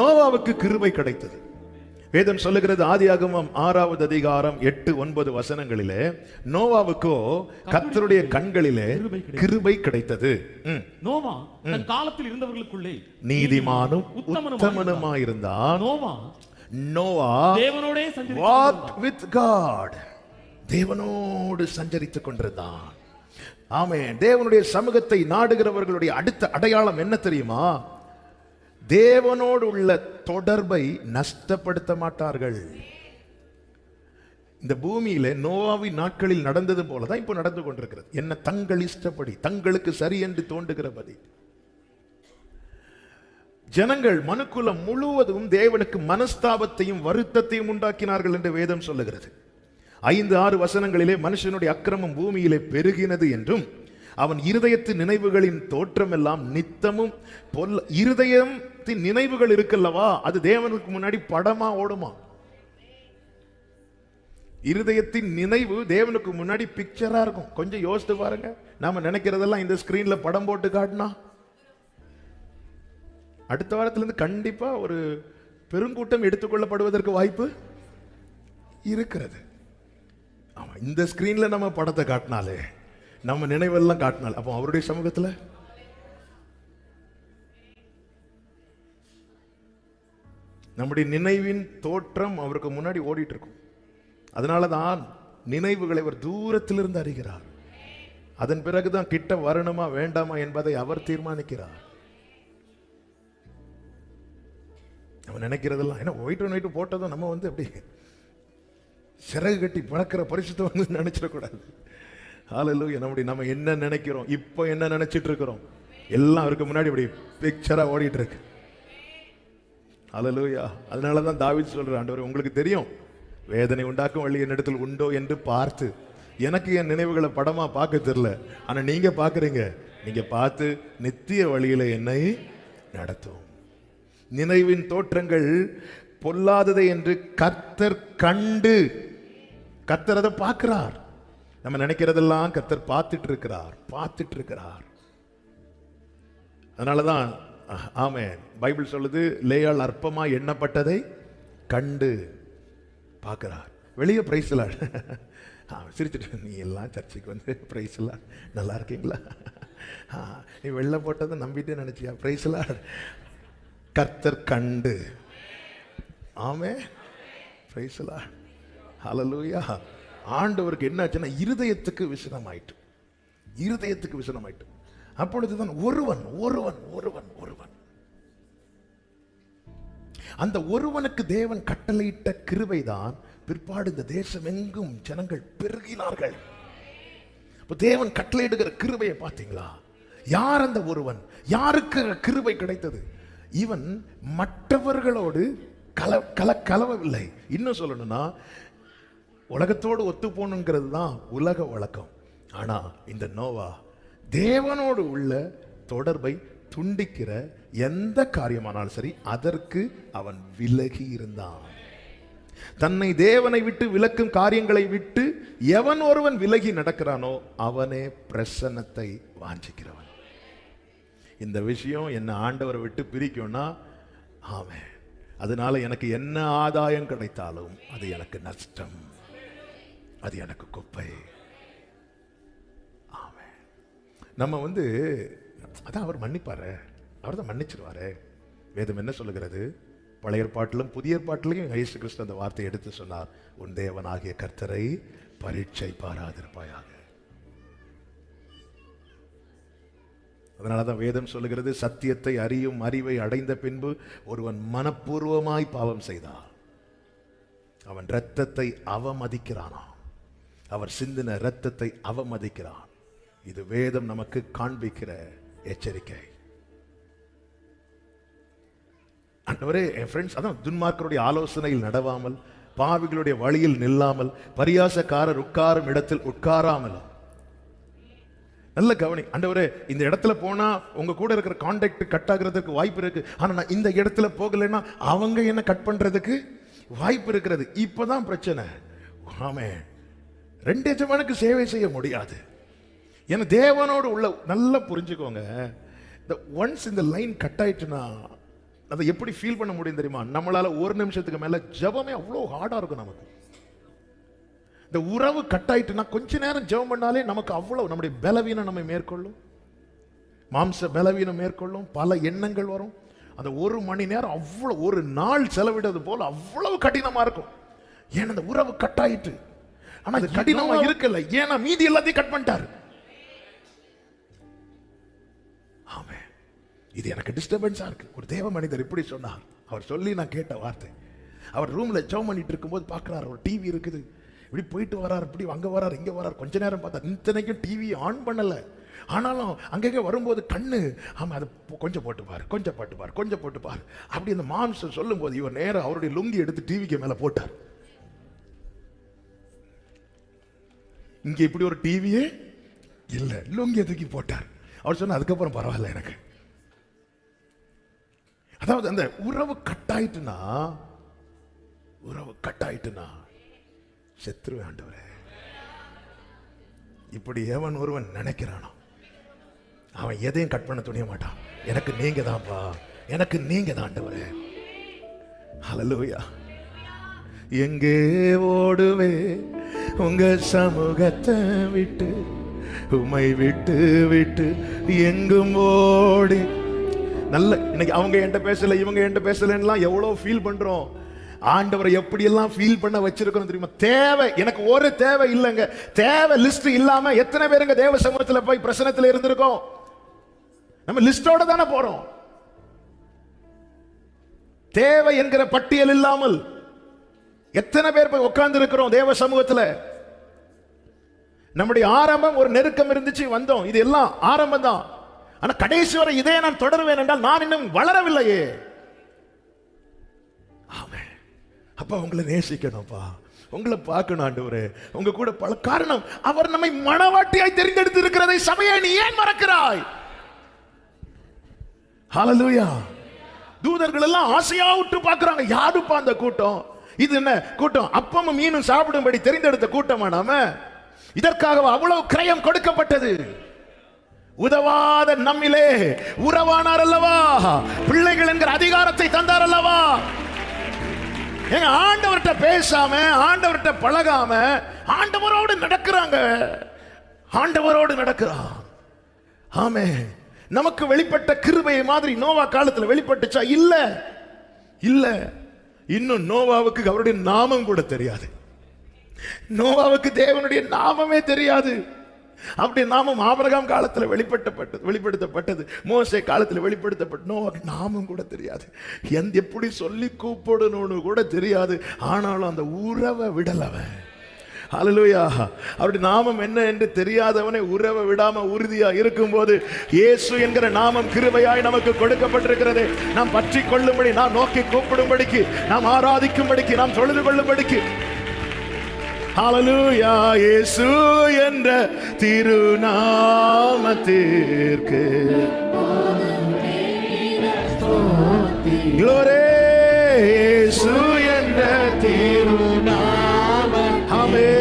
நோவாவுக்கு கிருபை கிடைத்தது. வேதம் சொல்லுகிறது, ஆதியாகமம் 6வது அதிகாரம் 8-9 வசனங்களிலே, நோவாவுக்கோ கர்த்தருடைய கண்களிலே கிருபை கிடைத்தது. நோவா தன் காலத்தில் இருந்தவர்களுக்குள்ளே நீதிமானும் உத்தமனுமாயிருந்தான். நோவா தேவனோடே walked with God, தேவனோடு சஞ்சரித்துக் கொண்டிருந்தான். ஆமென். தேவனுடைய சமூகத்தை நாடுகிறவர்களுடைய அடுத்த அடையாளம் என்ன தெரியுமா? தேவனோடு உள்ள தொடர்பை நஷ்டப்படுத்த மாட்டார்கள். இந்த பூமியில நோவாவின் நாட்களில் நடந்தது போலதான் இப்போ நடந்து கொண்டிருக்கிறது. என்ன தங்கள் இஷ்டப்படி, தங்களுக்கு சரி என்று தோன்றுகிறபடி ஜனங்கள் மனுக்குலம் முழுவதும் தேவனுக்கு மனஸ்தாபத்தையும் வருத்தத்தையும் உண்டாக்கினார்கள் என்று வேதம் சொல்லுகிறது. 5-6 வசனங்களிலே மனுஷனுடைய அக்கிரமம் பூமியிலே பெருகினது என்றும் அவன் இருதயத்தின் நினைவுகளின் தோற்றம் எல்லாம் நித்தமும் இருதயத்தின் நினைவுகள் இருக்கல்லவா, அது தேவனுக்கு முன்னாடி படமா ஓடுமா? இருதயத்தின் நினைவு தேவனுக்கு முன்னாடி பிக்சரா இருக்கும். கொஞ்சம் யோசித்து பாருங்க. நாம நினைக்கிறதெல்லாம் இந்த ஸ்கிரீன்ல படம் போட்டு காட்டினா அடுத்த வாரத்திலிருந்து கண்டிப்பா ஒரு பெருங்கூட்டம் எடுத்துக்கொள்ளப்படுவதற்கு வாய்ப்பு இருக்கிறது. ஆமா, இந்த ஸ்கிரீன்ல நம்ம படத்தை காட்டினாலே, நம்ம நினைவெல்லாம் காட்டினால், அப்போ அவருடைய சமூகத்தில் நம்முடைய நினைவின் தோற்றம் அவருக்கு முன்னாடி ஓடிட்டு இருக்கும். அதனாலதான் நினைவுகளை அவர் தூரத்திலிருந்து அறிகிறார். அதன் பிறகுதான் கிட்ட வரணுமா வேண்டாமா என்பதை அவர் தீர்மானிக்கிறார். நம்ம நினைக்கிறதெல்லாம் ஏன்னா ஒயிட்டு போட்டதும் நம்ம அப்படி சிறகு கட்டி பறக்கிற பரிசுத்தம் நினைச்சிடக்கூடாது. ஹல்லேலூயா. நம்ம என்ன நினைக்கிறோம், இப்போ என்ன நினைச்சிட்டு இருக்கிறோம், எல்லாம் அவருக்கு முன்னாடி இப்படி பிக்சரா ஓடிட்டு இருக்கு. ஹல்லேலூயா. அதனாலதான் தாவீது சொல்ற, ஆண்டவரே உங்களுக்கு தெரியும் வேதனை உண்டாக்கும் வழி என்னிடத்தில் உண்டோ என்று பார்த்து, எனக்கு என் நினைவுகளை படமா பார்க்க தெரியல, ஆனா நீங்க பாக்குறீங்க, நீங்க பார்த்து நித்திய வழியில என்னை நடத்தும். நினைவின் தோற்றங்கள் பொல்லாததை என்று கர்த்தர் கண்டு, கர்த்தர் அதை பார்க்கிறார். நம்ம நினைக்கிறதெல்லாம் கர்த்தர் பார்த்துட்டு இருக்கிறார். அதனாலதான் ஆமென், பைபிள் சொல்லுது, லேயாள் அற்பமா எண்ணப்பட்டதை கண்டு பார்க்கிறார். வெளியே பிரைஸ்லாம் சிரிச்சுட்டு, நீ எல்லாம் சர்ச்சைக்கு பிரைஸ்லாம் நல்லா இருக்கீங்களா, நீ வெள்ளை போட்டதை நம்பிட்டே நினைச்சியா, பிரைஸ்லாம் கர்த்தர் கண்டு. ஆமென், பிரைஸ்லாம் ஹல்லேலூயா. ஆண்டவருக்கு என்ன ஆச்சுன்னா இருதயத்துக்கு விசனமாயிட்டு. அப்பொழுதுதான் ஒருவன் அந்த ஒருவனுக்கு தேவன் கட்டளையிட்ட கிருபைதான் பிற்பாடு இந்த தேசம் எங்கும் ஜனங்கள் பெருகினார்கள். தேவன் கட்டளையிடுகிற கிருபையை பார்த்தீங்களா? யார் அந்த ஒருவன்? யாருக்கு கிருபை கிடைத்தது? இவன் மற்றவர்களோடு கலவவில்லை. இன்னும் சொல்லணும்னா உலகத்தோடு ஒத்து போகணுங்கிறது தான் உலக வழக்கம். ஆனா இந்த நோவா தேவனோடு உள்ள தொடர்பை துண்டிக்கிற எந்த காரியமானாலும் சரி அதற்கு அவன் விலகி இருந்தான். தன்னை தேவனை விட்டு விலக்கும் காரியங்களை விட்டு எவன் ஒருவன் விலகி நடக்கிறானோ அவனே பிரசன்னத்தை வாஞ்சிக்கிறவன். இந்த விஷயம் என்ன ஆண்டவரை விட்டு பிரிக்கும்னா ஆமென், அதனால எனக்கு என்ன ஆதாயம் கிடைத்தாலும் அது எனக்கு நஷ்டம், அது எனக்கு குப்பை. ஆமென். நம்ம அதான் அவர் மன்னிப்பாரு, அவர் தான் மன்னிச்சிருவாரு. வேதம் என்ன சொல்லுகிறது? பழைய ஏற்பாட்டிலும் புதிய ஏற்பாட்டிலையும் இயேசு கிறிஸ்து அந்த வார்த்தையை எடுத்து சொன்னார், உன் தேவனாகிய கர்த்தரை பரீட்சை பாராதிருப்பாயாக. அதனாலதான் வேதம் சொல்லுகிறது, சத்தியத்தை அறியும் அறிவை அடைந்த பின்பு ஒருவன் மனப்பூர்வமாய் பாவம் செய்தார் அவன் இரத்தத்தை அவமதிக்கிறானா, அவர் சிந்தின இரத்தத்தை அவமதிக்கிறான். இது வேதம் நமக்கு காண்பிக்கிற எச்சரிக்கை. ஆண்டவரே, என் ஃப்ரெண்ட்ஸ், அதான் துன்மார்க்கருடைய ஆலோசனையில் நடவாமல், பாவிகளுடைய வழியில் நில்லாமல், பரியாசக்காரர் உட்காரும் இடத்தில் உட்காராமல், நல்ல கவனி. ஆண்டவரே, இந்த இடத்துல போனா உங்க கூட இருக்கிற கான்டாக்ட் கட் ஆகுறதுக்கு வாய்ப்பு இருக்கு, ஆனா நான் இந்த இடத்துல போகலைன்னா அவங்க என்ன கட் பண்றதுக்கு வாய்ப்பு இருக்கிறது. இப்பதான் பிரச்சனை. ஆமே, 2 எஜமானுக்கு சேவை செய்ய முடியாது. ஏன்னா தேவனோடு உள்ள நல்லா புரிஞ்சுக்கோங்க. ஒன்ஸ் இந்த லைன் கட் ஆயிட்டுனா அதை எப்படி ஃபீல் பண்ண முடியும் தெரியுமா? நம்மளால 1 நிமிஷத்துக்கு மேல ஜெபமே அவ்வளோ ஹார்டா இருக்கும் நமக்கு. இந்த உறவு கட் ஆயிட்டுனா கொஞ்ச நேரம் ஜெபம் பண்ணாலே நமக்கு அவ்வளவு நம்முடைய பலவீனம் நம்மை மேற்கொள்ளும், மாம்ச பலவீனம் மேற்கொள்ளும், பல எண்ணங்கள் வரும். அந்த 1 மணி நேரம் அவ்வளவு, ஒரு நாள் செலவிடுறது போல அவ்வளவு கடினமா இருக்கும். ஏன்னா அந்த உறவு கட் ஆயிட்டு. ஆனா அது கடினமா இருக்கல, ஏன்னா மீதி எல்லாத்தையும் கட் பண்ணிட்டாரு. ஆமே, இது எனக்கு டிஸ்டர்பன்ஸா இருக்கு. ஒரு தேவ மனிதர் இப்படி சொன்னார். அவர் சொல்லி நான் கேட்ட வார்த்தை. அவர் ரூம்ல ஜெபம் பண்ணிட்டு இருக்கும்போது பார்க்கிறார், ஒரு டிவி இருக்குது, இப்படி போயிட்டு வரார், இப்படி அங்க வரார், இங்க வரார். கொஞ்ச நேரம் பார்த்தா இத்தனைக்கும் டிவி ஆன் பண்ணல, ஆனாலும் அங்கங்க வரும்போது கண்ணு, ஆமா அதை கொஞ்சம் போட்டு பாரு, கொஞ்சம் போட்டு பாரு, கொஞ்சம் போட்டு பாரு, அப்படி அந்த மாம்சம் சொல்லும் போது இவர் நேரம் அவருடைய லுங்கி எடுத்து டிவிக்கு மேல போட்டார். இங்க இப்படி ஒரு டிவியே இல்ல, லுங்கிய தூக்கி போட்டார். அவர் சொன்ன அதுக்கப்புறம் பரவாயில்ல எனக்கு. அதாவது அந்த உறவு கட்டாயிட்டுனா, உறவு கட்டாயிட்டுனா செத்துருவேன் ஆண்டவரே. இப்படி எவன் ஒருவன் நினைக்கிறானோ அவன் எதையும் கட் பண்ண துணிய மாட்டான். எனக்கு நீங்க தான்ப்பா, எனக்கு நீங்க தான் ஆண்டவரே. ஹல்லேலூயா. எங்கே ஓடுவே உங்க சமூகத்தை விட்டு, உம்மை விட்டு விட்டு எங்கும் ஓடி. நல்ல இன்னைக்கு அவங்க என்கிட்ட பேசல, இவங்க என்கிட்ட பேசலன்னா எவ்வளவு ஃபீல் பண்றோம். ஆண்டவரை எப்படி எல்லாம் ஃபீல் பண்ண வச்சிருக்கோம் தெரியுமா? தேவை, எனக்கு ஒரு தேவை இல்லைங்க. தேவை லிஸ்ட் இல்லாம எத்தனை பேருங்க தேவ சமூகத்துல போய் பிரசனத்துல இருந்திருக்கோம்? நம்ம லிஸ்டோட தானே போறோம். தேவை என்கிற பட்டியல் இல்லாமல் எத்தனை பேர் போய் உட்கார்ந்து இருக்கிறோம் தேவ சமூகத்துல? நம்முடைய ஆரம்பம் ஒரு நெருக்கம் இருந்துச்சு, வந்தோம், இது எல்லாம் ஆரம்பம் தான். ஆனா கடைசி வரை இதே நான் தொடருவேன் என்றால் நான் இன்னும் வளரவில்லையே. ஆமே, அப்பா உங்களை நேசிக்கணும்ப்பா, உங்களை பார்க்கணும் ஆண்டவரே, உங்க கூட பல காரணம். அவர் நம்மை மணவாட்டியாய் தெரிந்தெடுத்து இருக்கிறதை சபையை நீ ஏன் மறக்கிறாய்? ஹல்லேலூயா. தூதர்கள் எல்லாம் ஆசையா விட்டு பார்க்கறாங்க, யாருப்பா அந்த கூட்டம்? இது என்ன கூட்டம்? அப்பமும் மீனும் சாப்பிடும்படி தெரிந்தெடுத்த கூட்டமா நாம? இதற்காக அவ்வளவு கிரயம் கொடுக்கப்பட்டது. உதவாத நம்மிலே உறவானார் அல்லவா, பிள்ளைகள் என்கிற அதிகாரத்தை தந்தார் அல்லவா. எங்க ஆண்டவர்கிட்ட பேசாம, ஆண்டவர்கிட்ட பழகாம, ஆண்டவரோடு நடக்கிறாங்க, ஆண்டவரோடு நடக்கிறான். ஆமே, நமக்கு வெளிப்பட்ட கிருபையை மாதிரி நோவா காலத்துல வெளிப்பட்டுச்சா? இல்ல இல்ல. இன்னும் நோவாவுக்கு அவருடைய நாமம் கூட தெரியாது. நோவாவுக்கு தேவனுடைய நாமமே தெரியாது. அப்படி நாமம் ஆபிரகாம் காலத்துல வெளிப்படுத்தப்பட்டது, மோசே காலத்துல வெளிப்படுத்தப்பட்ட நோவாவுக்கு நாமம் கூட தெரியாது. எப்படி சொல்லி கூப்பிடணும்னு கூட தெரியாது. ஆனாலும் அந்த உறவை விடலவன். ஹல்லேலூயா. அவருடைய நாமம் என்ன என்று தெரியாதவனை உறவை விடாம உறுதியா இருக்கும்போது இயேசு என்கிற நாமம் கிருபையாய் நமக்கு கொடுக்கப்பட்டிருக்கிறது. நாம் பற்றி கொள்ளும்படி, நாம் நோக்கி கூப்பிடும்படிக்கு, நாம் ஆராதிக்கும்படிக்கு, நாம் தொழுது கொள்ளும்படிக்கு. ஹல்லேலூயா. இயேசு என்ற திருநாமத்திற்கு glory. இயேசு என்ற திருநாமம். ஆமென்.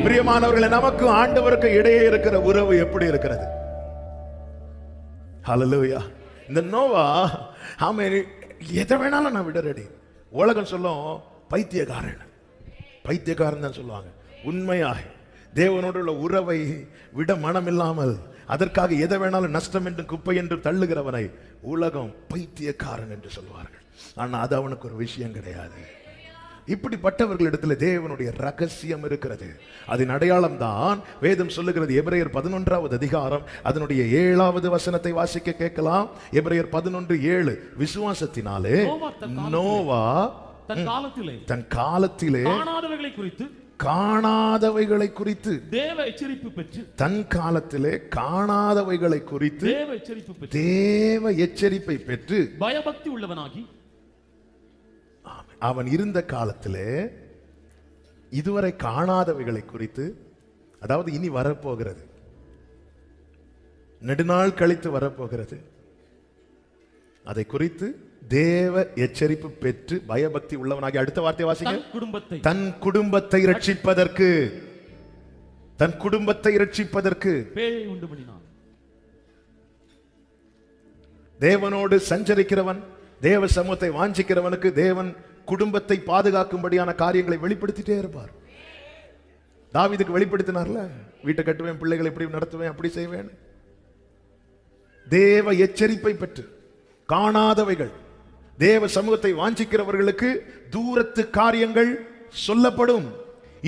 பிரியமானவர்களே, நமக்கு ஆண்டவருக்கு இடையே இருக்கிற உறவு எப்படி இருக்கிறது? ஹல்லேலூயா. இந்த நோவா, ஆமென், எதை வேணாலும் நான் விட ரெடி. உலகம் சொல்லும் பைத்தியக்காரன், பைத்தியக்காரன் தான் சொல்லுவாங்க. உண்மையாக தேவனோடு உள்ள உறவை விட மனம் இல்லாமல் அதற்காக எதை வேணாலும் நஷ்டம் என்று குப்பை என்று தள்ளுகிறவனை உலகம் பைத்தியக்காரன் என்று சொல்வார்கள். ஆனா அது அவனுக்கு ஒரு விஷயம் கிடையாது. இப்படிப்பட்டவர்களிடத்துல தேவனுடைய ரகசியம் இருக்கிறது. அதன் அடையாளம் தான் வேதம் சொல்லுகிறது. எபிரேயர் 11வது அதிகாரம் அதனுடைய 7வது வசனத்தை வாசிக்க கேட்கலாம். எபிரேயர் 11:7. விசுவாசத்தினாலே நோவா தன் காலத்திலே காணாதவைகளை குறித்து தேவ எச்சரிப்பு பெற்று, தன் காலத்திலே காணாதவைகளை குறித்து தேவ எச்சரிப்பை பெற்று பயபக்தி உள்ளவனாகி, அவன் இருந்த காலத்திலே இதுவரை காணாதவைகளை குறித்து, அதாவது இனி வரப்போகிறது, நெடுநாள் கழித்து வரப்போகிறது, அதை குறித்து தேவ எச்சரிப்பு பெற்று பயபக்தி உள்ளவனாகி, அடுத்த வார்த்தை வாசிங்க, தன் குடும்பத்தை ரட்சிப்பதற்கு, தன் குடும்பத்தை ரட்சிப்பதற்கு பேயை உண்டு பண்ணினான். தேவனோடு சஞ்சரிக்கிறவன், தேவ சமூகத்தை வாஞ்சிக்கிறவனுக்கு தேவன் குடும்பத்தை பாதுகாக்கும்படியான காரியங்களை வெளிப்படுத்திட்டே இருப்பார். தாவீதுக்கு வெளிப்படுத்தினார்ல, வீட்டை கட்டுவேன், பிள்ளைகளை எப்படி நடத்துவேன், அப்படி செய்வேன். தேவ எச்சரிப்பை பெற்று காணாதவைகள், தேவ சமூகத்தை வாஞ்சிக்கிறவர்களுக்கு தூரத்து காரியங்கள் சொல்லப்படும்,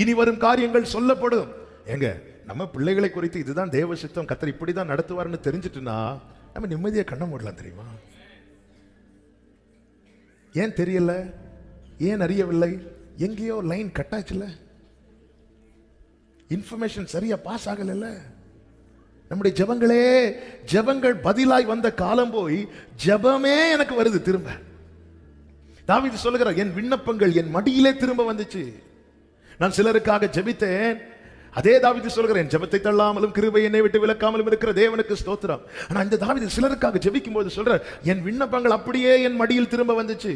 இனி வரும் காரியங்கள் சொல்லப்படும். எங்க நம்ம பிள்ளைகளை குறித்து இதுதான் தேவ சித்தம், கர்த்தர் இப்படிதான் நடத்துவார்னு தெரிஞ்சிட்டுனா நம்ம நிம்மதியா கண்ண மூடலாம். தெரியுமா? ஏன் தெரியல, ஏன் அறியவில்லை? எங்கேயோ லைன் கட்டாச்சுல, இன்ஃபர்மேஷன் சரியா பாஸ் ஆகல. நம்முடைய ஜெபங்கள் பதிலாய் வந்த காலம் போய் ஜெபமே எனக்கு வருது திரும்ப. தாவீது சொல்லுகிறார், என் விண்ணப்பங்கள் என் மடியிலே திரும்ப வந்துச்சு. நான் சிலருக்காக ஜெபித்தேன், அதே தாவீது சொல்கிறேன், ஜெபத்தை தள்ளாமலும் கிருபை என்னை விட்டு விலக்காமலும் இருக்கிற தேவனுக்கு ஸ்தோத்திரம். ஆனா இந்த தாவீது சிலருக்காக ஜெபிக்கும் போது சொல்றார், என் விண்ணப்பங்கள் அப்படியே என் மடியில் திரும்ப வந்துச்சு.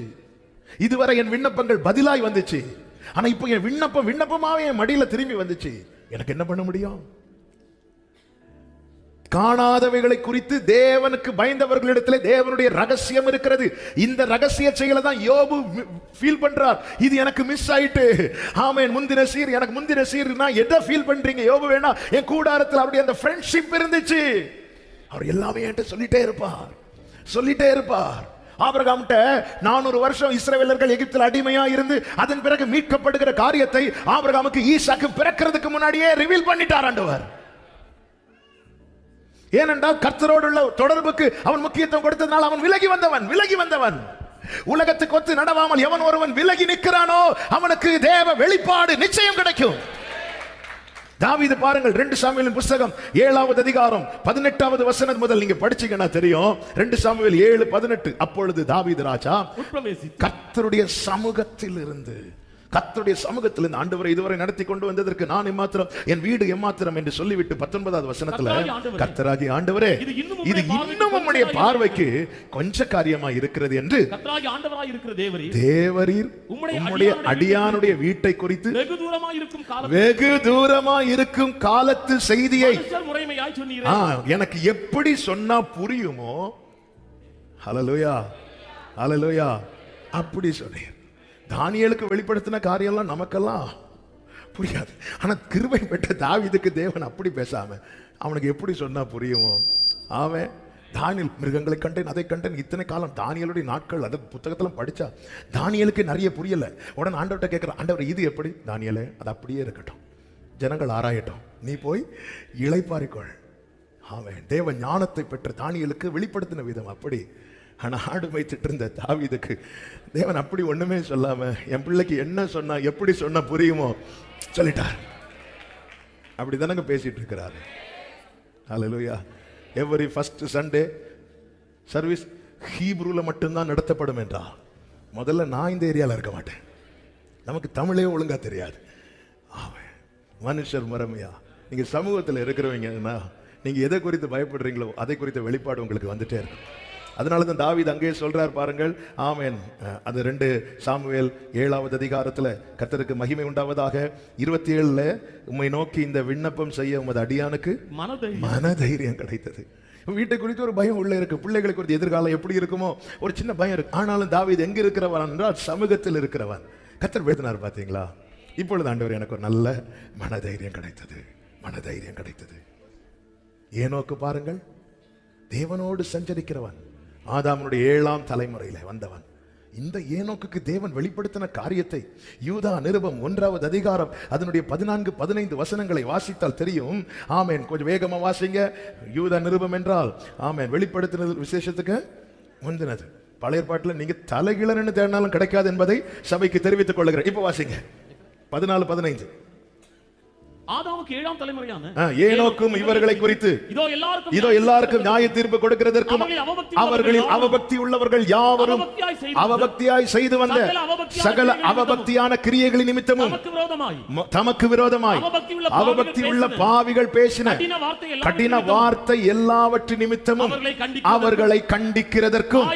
இதுவரை என் விண்ணப்பங்கள் பதிலாய் வந்துச்சு, ஆனா இப்போ என் விண்ணப்பமாவே என் மடியில திரும்பி வந்துச்சு. எனக்கு என்ன பண்ண முடியும்? காணாதவைகளை குறித்து தேவனுக்கு பயந்தவர்களிடத்தில் தேவனுடைய ரகசியம் இருக்கிறது. இந்த ரகசிய செயலை தான் யோபு ஃபீல் பண்றார். இது எனக்கு மிஸ் ஆயிட்டு. ஆமென். முந்தின சீர், எனக்கு முந்தின சீர். நான் எதை ஃபீல் பண்றீங்க யோபு? வேணா என் கூடாரத்தில் அவருடைய அந்த ஃப்ரெண்ட்ஷிப் இருந்துச்சு. அவர் எல்லாமே என்கிட்ட சொல்லிட்டே இருப்பார். ஆபிரகாம்கிட்ட 400 வருஷம் இஸ்ரவேலர்கள் எகிப்தில் அடிமையா இருந்து அதன் பிறகு மீட்கப்படுகிற காரியத்தை ஆபிரகாமுக்கு ஈசாக்கு பிறக்கிறதுக்கு முன்னாடியே ரிவீல் பண்ணிட்டார் ஆண்டவர். ஏனென்றால் கர்த்தரோடு உள்ள தொடர்புக்கு அவன் முக்கியத்துவம் கொடுத்ததனால் அவன் விலகி வந்தவன். உலகத்துக்கு ஒத்து நடவாமல் எவன் ஒருவன் விலகி நிற்கிறானோ அவனுக்கு தேவ வெளிப்பாடு நிச்சயம் கிடைக்கும். தாவீது பாருங்கள், 2 சாமுவேலின் புத்தகம் 7வது அதிகாரம் 18வது வசனம் முதல் நீங்க படிச்சீங்கன்னா தெரியும். 2 சாமுவேல் 7:18. அப்பொழுது தாவீது ராஜா கர்த்தருடைய சமூகத்தில் இருந்து ஆண்டவரை இதுவரை நடத்தி கொண்டு வந்ததற்கு நான் எம்மாத்திரம், என் வீடு எம்மாத்திரம் என்று சொல்லிவிட்டு 19வது வசனத்துல, கர்த்தராகிய ஆண்டவரே, இது இன்னும் உம்முடைய பார்வைக்கு கொஞ்ச காரியமா இருக்கிறது என்று தேவரீர் உம்முடைய அடியானுடைய வீட்டை குறித்து வெகு தூரமாய் இருக்கும் காலத்து செய்தியை எனக்கு எப்படி சொன்னா புரியுமோ, ஹல்லேலூயா, அப்படி சொன்னீர். தானியேலுக்கு வெளிப்படுத்தின காரியம்லாம் நமக்கெல்லாம் புரியாது. ஆனா கிருபை பெற்ற தாவீதுக்கு தேவன் அப்படி பேசாம அவனுக்கு எப்படி சொன்னா புரியுமோ. அவன் தானியேல் மிருகங்களை கண்டேன், அதை கண்டேன், இத்தனை காலம் தானியேலுடைய நாட்கள் அந்த புத்தகத்துல படிச்சா தானியேலுக்கு நிறைய புரியல. உடனே ஆண்டவர்கிட்ட கேட்கிறான், ஆண்டவர் இது எப்படி? தானியேலே, அது அப்படியே இருக்கட்டும், ஜனங்கள் ஆராயட்டும், நீ போய் இளைப்பாறிக்கொள். அவன் தேவ ஞானத்தை பெற்ற தானியேலுக்கு வெளிப்படுத்தின விதம் அப்படி. ஆனா ஆடு மேய்ச்சிட்டு இருந்த தாவீதுக்கு தேவன் அப்படி ஒண்ணுமே சொல்லாம, என் பிள்ளைக்கு என்ன சொன்னா எப்படி சொன்னா புரியுமோ சொல்லிட்டார். அப்படிதானங்க பேசிட்டு இருக்கிறாரு. ஹல்லேலூயா. எவரி ஃபர்ஸ்ட் சண்டே சர்வீஸ் ஹீப்ரூல மட்டும்தான் நடத்தப்படும் என்றால், முதல்ல நான் இந்த ஏரியாவில் இருக்க மாட்டேன், நமக்கு தமிழே ஒழுங்கா தெரியாது. மனுஷர் மரமையா, நீங்க சமூகத்தில் இருக்கிறவங்கன்னா நீங்க எதை குறித்து பயப்படுறீங்களோ அதை குறித்த வெளிப்பாடு உங்களுக்கு வந்துட்டே இருக்கும். அதனால தான் தாவீது அங்கே சொல்றார் பாருங்கள். ஆமென். அது 2 சாமுவேல் 7வது அதிகாரத்துல, கர்த்தருக்கு மகிமை உண்டாவதாக 27ல, உம்மை நோக்கி இந்த விண்ணப்பம் செய்ய உமது அடியானுக்கு மனதைரியம் கிடைத்தது. வீட்டை குறித்து ஒரு பயம் உள்ள இருக்கு, பிள்ளைகளை குறித்து எதிர்காலம் எப்படி இருக்குமோ ஒரு சின்ன பயம் இருக்கு. ஆனாலும் தாவீது எங்க இருக்கிறவன் என்றால் சமூகத்தில் இருக்கிறவன். கர்த்தர் எழுதினார் பாத்தீங்களா, இப்பொழுது ஆண்டவர் எனக்கு ஒரு நல்ல மனதைரியம் கிடைத்தது. ஏனோக்கு பாருங்கள், தேவனோடு சஞ்சரிக்கிறவன், ஆதாமுடைய 7ஆம் தலைமுறையில வந்தவன். இந்த ஏனோக்குக்கு தேவன் வெளிப்படுத்தின காரியத்தை யூதா நிருபம் 1வது அதிகாரம் அதனுடைய 14-15 வசனங்களை வாசித்தால் தெரியும். ஆமென். கொஞ்சம் வேகமா வாசிங்க. யூதா நிருபம் என்றால் ஆமென் வெளிப்படுத்தின விசேஷத்துக்கு முந்தினது. பழைய ஏற்பாட்டில் நீங்க தலைகிழன்னு தேடினாலும் கிடைக்காது என்பதை சபைக்கு தெரிவித்துக் கொள்கிறேன். இப்ப வாசிங்க 14-15. ஆதாமுக்கு 7ஆம் தலைமுறையான ஏனோக்கும் இவர்களை குறித்து இதோ எல்லாருக்கும் நியாய தீர்ப்பு கொடுக்கிறதற்கும் அவர்களில் அவபக்தி உள்ளவர்கள் யாவரும் அவபக்தியாய் செய்து வந்த சகல அவபக்தியான கிரியைகளின் நிமித்தமும் தமக்கு விரோதமாய் அவபக்தி உள்ள பாவிகள் பேசின கடின வார்த்தை எல்லாவற்றின் நிமித்தமும் அவர்களை கண்டிக்கிறதற்கும்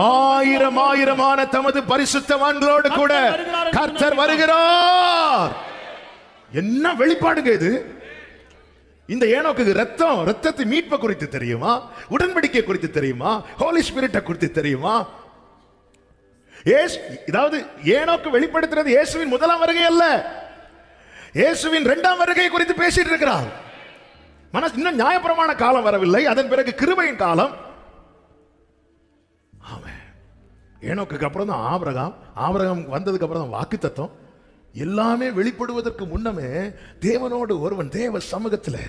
ஆயிரமான தமது பரிசுத்தவான்களோடு கூட கர்த்தர் வருகிறார். என்ன வெளிப்பாடுங்க இது? இந்த ஏனோக்கு ரத்தத்தை மீட்பை குறித்து தெரியுமா? உடன்படிக்கை குறித்து தெரியுமா? ஹோலி ஸ்பிரிட்டை குறித்து தெரியுமா? அதாவது ஏனோக்கு வெளிப்படுத்துறது இயேசுவின் முதலாம் வருகை அல்ல, இயேசுவின் 2ஆம் வருகை குறித்து பேசிட்டு இருக்கிறார். இன்னும் நியாயப்பிரமாண காலம் வரவில்லை, அதன் பிறகு கிருபையின் காலம். ஏனோக்கு அப்புறம் தான் ஆபிரகாம் வந்ததுக்கு அப்புறம் தான் வாக்குத்தத்தம். எல்லாமே வெளிப்படுவதற்கு முன்னமே தேவனோடு ஒருவன் தேவ சமூகத்தில்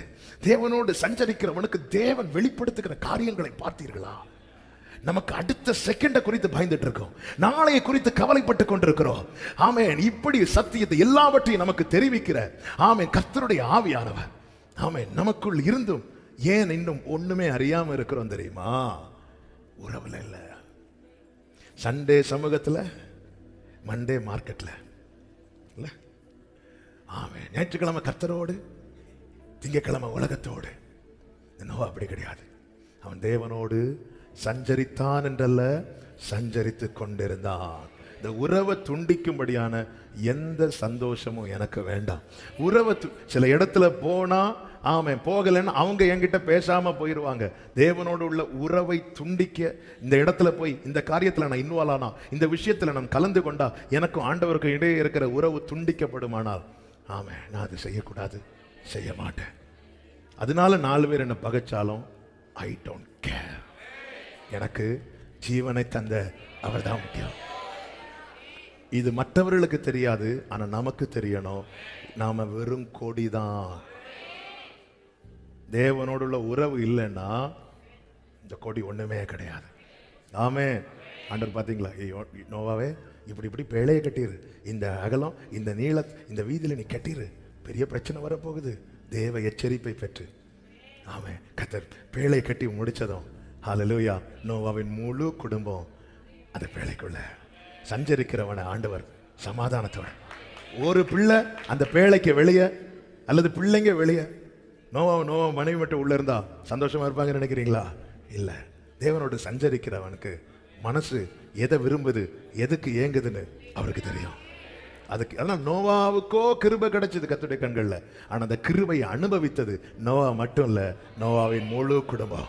தேவனோடு சஞ்சரிக்கிறவனுக்கு தேவன் வெளிப்படுத்துகிற காரியங்களை பார்த்தீர்களா? நமக்கு அடுத்த செகண்ட குறித்து பயந்துட்டு இருக்கோம், நாளைய குறித்து கவலைப்பட்டு கொண்டிருக்கிறோம். ஆமென். இப்படி சத்தியத்தை எல்லாவற்றையும் நமக்கு தெரிவிக்கிற ஆமென் கர்த்தருடைய ஆவியானவர் ஆமென் நமக்குள் இருந்தும் ஏன் இன்னும் ஒண்ணுமே அறியாம இருக்கிறோம் தெரியுமா? உறவுல இல்ல, சண்டே சமூகத்தில், மண்டே மார்க்கெட்ல, ஞாயிற்றுக்கிழமை கர்த்தரோடு, திங்கக்கிழமை உலகத்தோடு. அப்படி கிடையாது. அவன் தேவனோடு சஞ்சரித்தான் என்றல்ல, சஞ்சரித்துக் கொண்டிருந்தான். இந்த உறவை துண்டிக்கும்படியான எந்த சந்தோஷமும் எனக்கு வேண்டாம். உறவை சில இடத்துல போனா ஆமென் போகலன்னு அவங்க என்கிட்ட பேசாம போயிருவாங்க. தேவனோடு உள்ள உறவை துண்டிக்க இந்த இடத்துல போய் இந்த காரியத்துல நான் இன்வால்வ் ஆனா, இந்த விஷயத்துல நான் கலந்து கொண்டா எனக்கும் ஆண்டவருக்கு இடையே இருக்கிற உறவு துண்டிக்கப்படுமானால் ஆமென் நான் அது செய்யக்கூடாது, செய்ய மாட்டேன். அதனால 4 பேர் என்ன பகைச்சாலும் ஐ டோன்ட் கேர். எனக்கு ஜீவனை தந்த அவர் தான் முக்கியம். இது மற்றவர்களுக்கு தெரியாது, ஆனா நமக்கு தெரியணும். நாம வெறும் கொடிதான். தேவனோடு உள்ள உறவு இல்லைன்னா இந்த கொடி ஒண்ணுமே கிடையாது. ஆமே ஆண்டவர் பாத்தீங்களா, நோவாவே இப்படி பேழையை கட்டிரு, இந்த அகலம், இந்த நீளம், இந்த வீதியில நீ கட்டிரு, பெரிய பிரச்சனை வரப்போகுது. தேவ எச்சரிப்பை பெற்று ஆமே கர்த்தர் பேழை கட்டி முடிச்சதும் ஹல்லேலூயா, நோவாவின் முழு குடும்பம் அந்த பேழைக்குள்ள சஞ்சரிக்கிறவன ஆண்டவர் சமாதானத்தோட. ஒரு பிள்ளை அந்த பேழைக்கு வெளியே அல்லது பிள்ளைங்க வெளியே, நோவா மனைவி மட்டும் உள்ள இருந்தா சந்தோஷமா இருப்பாங்கன்னு நினைக்கிறீங்களா? இல்ல. தேவனோடு சஞ்சரிக்கிறவனுக்கு மனசு எதை விரும்புது, எதுக்கு ஏங்குதுன்னு அவருக்கு தெரியும். அதுக்கு அதான் நோவாவுக்கோ கிருபை கிடைச்சது கர்த்தருடைய கண்கள்ல. ஆனா அந்த கிருபையை அனுபவித்தது நோவா மட்டும் இல்ல, நோவாவின் முழு குடும்பம்.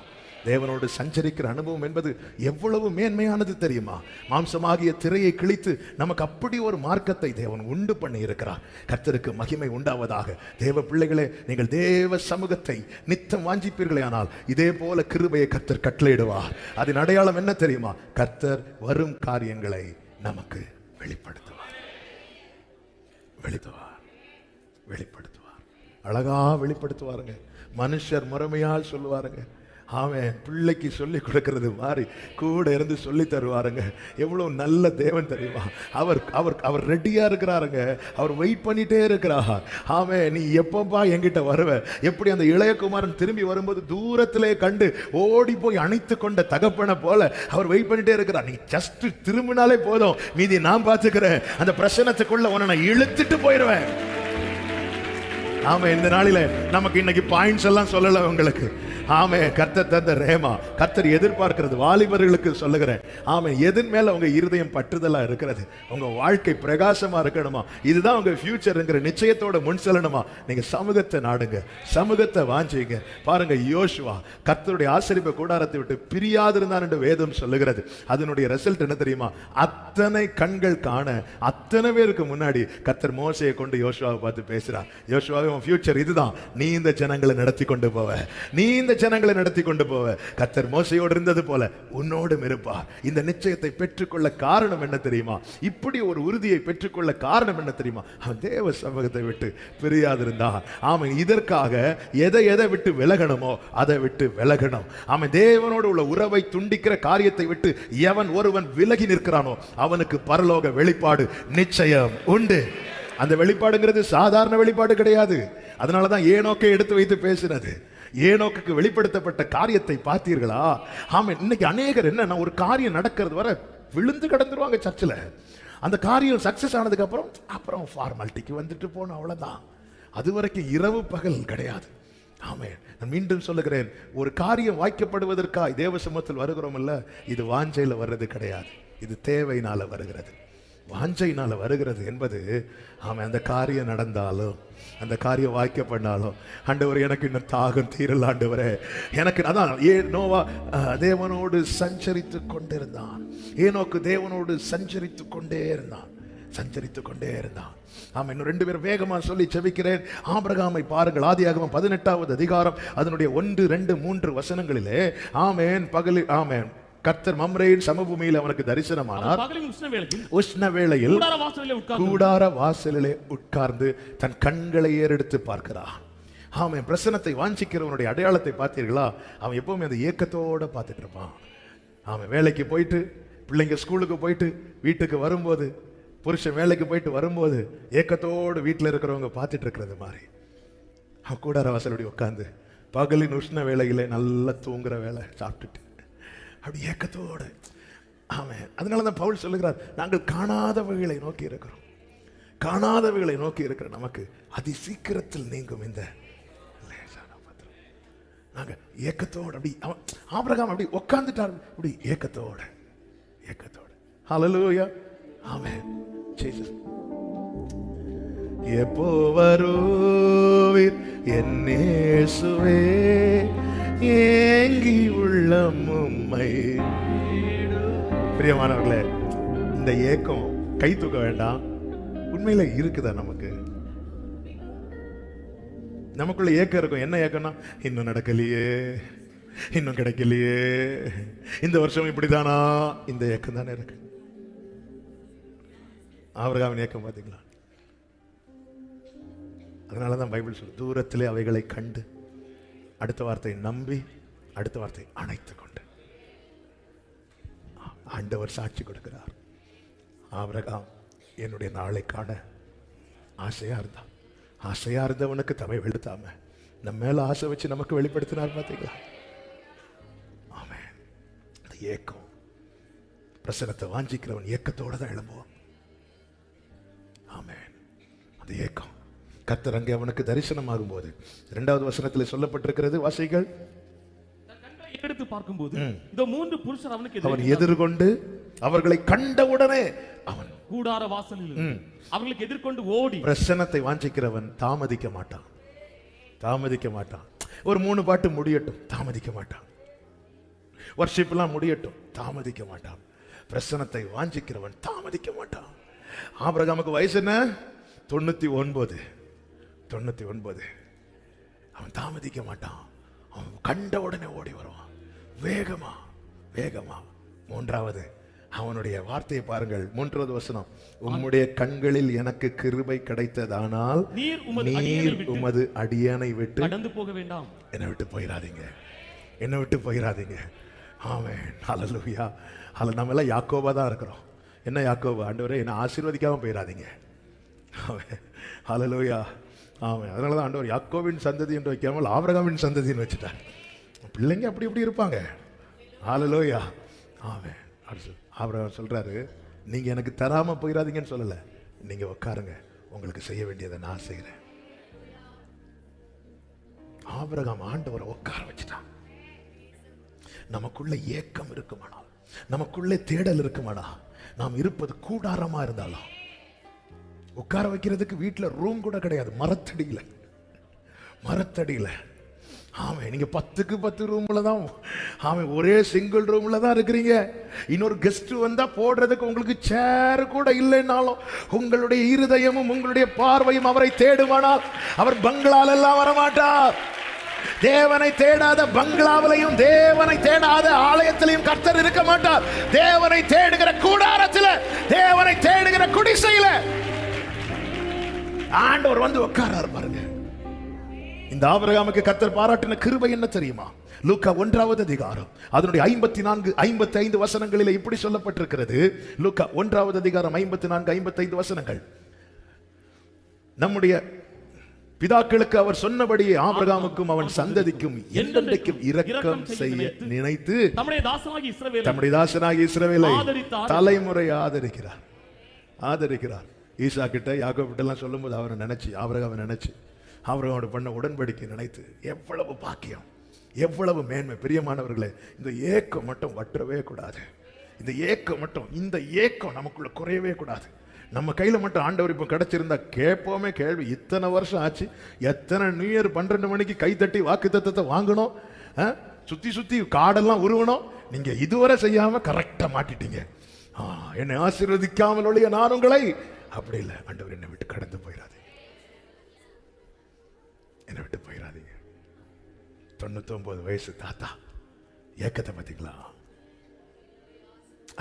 தேவனோடு சஞ்சரிக்கிற அனுபவம் என்பது எவ்வளவு மேன்மையானது தெரியுமா? மாம்சமாகிய திரையை கிழித்து நமக்கு அப்படி ஒரு மார்க்கத்தை தேவன் உண்டு பண்ணி இருக்கிறார். கர்த்தருக்கு மகிமை உண்டாவதாக. தேவ பிள்ளைகளே, நீங்கள் தேவ சமூகத்தை நித்தம் வாஞ்சிப்பீர்களே, ஆனால் இதே போல கிருபையை கர்த்தர் கட்டளையிடுவார். அதன் அடையாளம் என்ன தெரியுமா? கர்த்தர் வரும் காரியங்களை நமக்கு வெளிப்படுத்துவார். அழகா வெளிப்படுத்துவாருங்க. மனுஷர் முறைமையால் சொல்லுவாருங்க. அவன் பிள்ளைக்கு சொல்லி கொடுக்கறது மாதிரி கூட இருந்து சொல்லி தருவாருங்க. எவ்வளவு நல்ல தேவன் தெரியுமா? அவர் அவர் அவர் ரெடியா இருக்கிறாருங்க. அவர் வெயிட் பண்ணிட்டே இருக்கிறார். ஆமே, நீ எப்பப்பா என்கிட்ட வருவ? எப்படி அந்த இளையகுமாரன் திரும்பி வரும்போது தூரத்திலே கண்டு ஓடி போய் அணைத்து கொண்ட தகப்பனை போல அவர் வெயிட் பண்ணிட்டே இருக்கிறார். நீ ஜஸ்ட் திரும்பினாலே போதும், மீதி நான் பார்த்துக்கிறேன். அந்த பிரச்சனத்துக்குள்ள உன்னை நான் இழுத்துட்டு போயிடுவேன். ஆமா, இந்த நாளில நமக்கு இன்னைக்கு பாயிண்ட்ஸ் எல்லாம் சொல்லல உங்களுக்கு. ஆமே, கர்த்தர் தந்த ரேமா. கர்த்தர் எதிர்பார்க்கிறது வாலிபர்களுக்கு சொல்லுகிறேன். ஆமே, எதன் மேல உங்க இருதயம் பற்றுதலா இருக்கிறது? உங்க வாழ்க்கை பிரகாசமா இருக்கணுமா? இதுதான் உங்க ஃபியூச்சர்ங்கிற நிச்சயத்தோட முன் செல்லணுமா? நீங்க சமூகத்தை நாடுங்க, சமூகத்தை வாஞ்சிங்க. பாருங்க, யோசுவா கர்த்தருடைய ஆசரிப்பு கூடாரத்தை விட்டு பிரியாதிருந்தான் என்று வேதம் சொல்லுகிறது. அதனுடைய ரிசல்ட் என்ன தெரியுமா? அத்தனை கண்கள் காண அத்தனை பேருக்கு முன்னாடி கர்த்தர் மோசையை கொண்டு யோசுவாவை பார்த்து பேசுறார். யோசுவாவே, உன் ஃபியூச்சர் இதுதான். நீ இந்த ஜனங்களை நடத்தி கொண்டு போவ, நீ இந்த ஜனங்களை நடத்தி கொண்டு போவ. கர்த்தர் மோசையோடு இருந்தது போல உன்னோடும் இருப்பார். இந்த நிச்சயத்தை பெற்றுக்கொள்ள காரணம் என்ன தெரியுமா? இப்படி ஒரு உறுதியை பெற்றுக்கொள்ள காரணம் என்ன தெரியுமா? அவன் தேவ சமூகத்தை விட்டு பிரியாதிருந்தான். ஆமாம், இதற்காக எதை விட்டு விலகணுமோ அதை விட்டு விலகணும். ஆமாம், தேவனோடு உள்ள உறவை துண்டிக்கிற காரியத்தை விட்டு எவன் ஒருவன் விலகி நிற்கிறானோ அவனுக்கு பரலோக வெளிப்பாடு நிச்சயம் உண்டு. அந்த வெளிப்பாடுங்கிறது சாதாரண வெளிப்பாடு கிடையாது. அதனாலதான் ஏனோக்கை எடுத்து வைத்து பேசினது. ஏனோக்குக்கு வெளிப்படுத்தப்பட்ட காரியத்தை பார்த்தீர்களா? ஆமா, இன்னைக்கு அநேகர் என்னன்னா, ஒரு காரியம் நடக்கிறது வர விழுந்து கிடந்துருவாங்க சர்ச்சில். அந்த காரியம் சக்சஸ் ஆனதுக்கு அப்புறம் ஃபார்மாலிட்டிக்கு வந்துட்டு போன, அவ்வளவுதான். அது வரைக்கும் இரவு பகல் கிடையாது. ஆமே, நான் மீண்டும் சொல்லுகிறேன், ஒரு காரியம் வாய்க்கப்படுவதற்காக தேவ சமூகத்தில் வருகிறோம் இல்ல, இது வாஞ்சையில வர்றது கிடையாது, இது தேவையினால வருகிறது. வாஞ்சையினால வருகிறது என்பது, ஆமா, அந்த காரியம் நடந்தாலும் அந்த காரியம் வாய்க்கப்பட்டாலும், ஆண்டவரே எனக்கு இன்னும் தாகம் தீரல ஆண்டவரே எனக்கு. அதான் நோவா தேவனோடு சஞ்சரித்து கொண்டிருந்தான். ஏனோக்கு தேவனோடு சஞ்சரித்து கொண்டே இருந்தான். ஆமா, இன்னும் 2 பேர் வேகமா சொல்லி செபிக்கிறேன். ஆபிரகாமை பாருங்கள். ஆதியாகமம் 18வது அதிகாரம் அதனுடைய 1, 2, 3 வசனங்களிலே, ஆமென், பகலில், ஆமென், கர்த்தர் மம்ரேயின் சமபூமியில் அவனுக்கு தரிசனமானார். உஷ்ண வேளையில் கூடார வாசலிலே உட்கார்ந்து தன் கண்களை ஏறெடுத்து பார்க்கிறான். ஆமென். பிரசன்னத்தை வாஞ்சிக்கிறவனுடைய அடையாளத்தை பார்த்தீர்களா? அவன் எப்பவுமே அந்த ஏக்கத்தோட பார்த்துட்டு இருப்பான். அவன் வேலைக்கு போயிட்டு, பிள்ளைங்க ஸ்கூலுக்கு போயிட்டு வீட்டுக்கு வரும்போது, புருஷன் வேலைக்கு போயிட்டு வரும்போது ஏக்கத்தோடு வீட்டில் இருக்கிறவங்க பார்த்துட்டு இருக்கிறது மாதிரி அவன் கூடார வாசலுடைய உட்காந்து பகலின் உஷ்ண வேளையிலே நல்லா தூங்குற வேலை சாப்பிட்டுட்டு அப்படி ஏக்கத்தோடு. ஆமென். அதனால தான் பவுல் சொல்லுகிறார், நாங்கள் காணாதவைகளை நோக்கி இருக்கிறோம். காணாதவைகளை நோக்கி இருக்கிற நமக்கு அதி சீக்கிரத்தில் நீங்கும் இந்த நாங்க ஏக்கத்தோடு. அப்படி ஆபிரகாம் அப்படி உட்கார்ந்துட்டார், அப்படி ஏக்கத்தோடு. ஹல்லேலூயா. ஆமென். ஜீசஸ். எப்போ வருவீர் என் இயேசுவே, ஏங்கி உள்ளம் உம்மை. பிரியமானவர்களே, இந்த ஏக்கம் கை தூக்க வேண்டாம். உண்மையில இருக்குதா? நமக்குள்ள ஏக்கம் இருக்கும். என்ன ஏக்கம்னா, இன்னும் நடக்கலையே, இன்னும் கிடைக்கலையே, இந்த வருஷம் இப்படிதானா, இந்த ஏக்கம் தானே இருக்கு. ஆபிரகாமின் ஏக்கம் பார்த்தீங்களா? அதனாலதான் பைபிள் சொல்லு, தூரத்திலே அவைகளை கண்டு, அடுத்த வார்த்தை நம்பி, அடுத்த வார்த்தை அணைத்துக் கொண்டு. ஆண்டவர் சாட்சி கொடுக்கிறார். ஆபிரகாம் என்னுடைய நாளை காண ஆசையா இருந்தவனுக்கு தம்மை வெளுத்தாம நம்ம மேல ஆசை வச்சு நமக்கு வெளிப்படுத்தினார். பார்த்தீங்களா? ஆமென். அந்த ஏக்கம், பிரசனத்தை வாஞ்சிக்கிறவன் ஏக்கத்தோட தான் எழும்புவான். ஆமென். அந்த ஏக்கம் கர்த்தர் அங்கே அவனுக்கு தரிசனமாகும் போது 2வது வசனத்தில் சொல்லப்பட்டிருக்கிறது, வாசிகள். எடுத்து பார்க்கும்போது இந்த 3 புருஷர் அவன் எதிர்கொண்டு அவர்களை கண்டவுடனே அவன் கூடார வாசலில் அவர்களுக்கு எதிர்கொண்டு ஓடி. பிரசன்னத்தை வாஞ்சிக்கிறவன் தாமதிக்க மாட்டான். ஒரு 3 பாட்டு முடியட்டும், தாமதிக்க மாட்டான். வர்ஷிப் எல்லாம் முடியட்டும், தாமதிக்க மாட்டான். பிரசன்னத்தை வாஞ்சிக்கிறவன் தாமதிக்க மாட்டான். ஆபிரகாமுக்கு வயசு என்ன? 99. அவன் தாமதிக்க மாட்டான். அவன் கண்ட உடனே ஓடி வருவான், வேகமா. 3வது அவனுடைய வார்த்தையை பாருங்கள். 3வது வசனம், உம்முடைய கண்களில் எனக்கு கிருபை கிடைத்ததானால் நீர் உமது அடியானை விட்டு கடந்து போக வேண்டாம். என்னை விட்டு போயிடாதீங்க. ஆமென். ஹல்லேலூயா. நம்ம எல்லாம் யாக்கோபா தான் இருக்கிறோம். என்ன யாக்கோபா? ஆண்டவரே என்னை ஆசீர்வதிக்காம போயிடாதீங்க. ஆமென். ஹல்லேலூயா. ஆமென். அதனால தான் ஆண்டவர் யாக்கோபின் சந்ததி என்று வைக்காமல் ஆபிரகாமின் சந்ததின்னு வச்சுட்டார். பிள்ளைங்க அப்படி இப்படி இருப்பாங்க. ஹல்லேலூயா. ஆமென். ஆபிரகாம் சொல்றாரு, நீங்க எனக்கு தராம போயிடாதீங்கன்னு சொல்லல, நீங்க உட்காருங்க, உங்களுக்கு செய்ய வேண்டியதை நான் செய்யறேன். ஆபிரகாம் ஆண்டவரை உட்கார வச்சுட்டான். நமக்குள்ள ஏக்கம் இருக்குமானால், நமக்குள்ளே தேடல் இருக்குமானா, நாம் இருப்பது கூடாரமா இருந்தாலும் உட்கார வைக்கிறதுக்கு வீட்டுல ரூம் கூட கிடையாது, மரத்தடியில. ஆமா, நீங்க 10க்கு 10 ரூம்ல தான், ஆமா, ஒரே சிங்கிள் ரூம்ல தான் இருக்கிறீங்க. இன்னொரு கெஸ்ட் வந்தா போடுறதுக்கு உங்களுக்கு சேர் கூட இல்லைன்னாலும் உங்களுடைய இருதயமும் உங்களுடைய பார்வையும் அவரை தேடுமானால் அவர் பங்களால எல்லாம் வரமாட்டார். தேவனை தேடாத பங்களாவிலையும் தேவனை தேடாத ஆலயத்திலையும் கர்த்தர் இருக்க மாட்டார். தேவனை தேடுகிற கூடாரத்தில், தேவனை தேடுகிற குடிசையில ஆண்டவர் வந்து உட்கார்றார். பாருங்க, இந்த ஆபிரகாமுக்கு கர்த்தர் பாராட்டின கிருபை என்ன தெரியுமா? லூக்கா 1வது அதிகாரம் அதனுடைய 54, 55 வசனங்களில் இப்படி சொல்லப்பட்டிருக்கிறது. லூக்கா 1வது அதிகாரம் 54, 55 வசனங்கள். நம்முடைய பிதாக்களுக்கு அவர் சொன்னபடியே ஆபிரகாமுக்கும் அவன் சந்ததிக்கும் என்றென்றைக்கும் இரக்கம் செய்ய நினைத்து தம்முடைய தாசனாகிய இஸ்ரவேலை தலைமுறை ஆதரிக்கிறார். ஈசா கிட்ட யாக்கோபு கிட்ட எல்லாம் சொல்லும்போது அவரை நினைச்சு, ஆபிரகாமை நினைச்சு, ஆபிரகாமோட பண்ண உடன்படிக்கை நினைத்து, எவ்வளவு பாக்கியம், எவ்வளவு மேன்மை. பிரியமானவர்களே, இந்த ஏக்கம் மட்டும் வற்றவே கூடாது. இந்த ஏக்கம் நமக்குள்ள குறையவே கூடாது. நம்ம கையில மட்டும் ஆண்டவர் இப்ப கிடைச்சிருந்தா கேட்போமே கேள்வி. இத்தனை வருஷம் ஆச்சு, எத்தனை நியூ இயர் 12 மணிக்கு கை தட்டி வாக்குத்தத்தத்தை வாங்கணும், சுத்தி காடெல்லாம் உருவணும். நீங்க இதுவரை செய்யாம கரெக்டா மாட்டிட்டீங்க. என்னை ஆசீர்வதிக்காமல் ஒழிய நான் உங்களை அப்படி இல்லை. ஆண்டவர் என்னை விட்டு கடந்து போயிடாதீங்க, என்னை விட்டு போயிடாதீங்க. 99 வயசு தாத்தா ஏக்கத்தை பார்த்தீங்களா?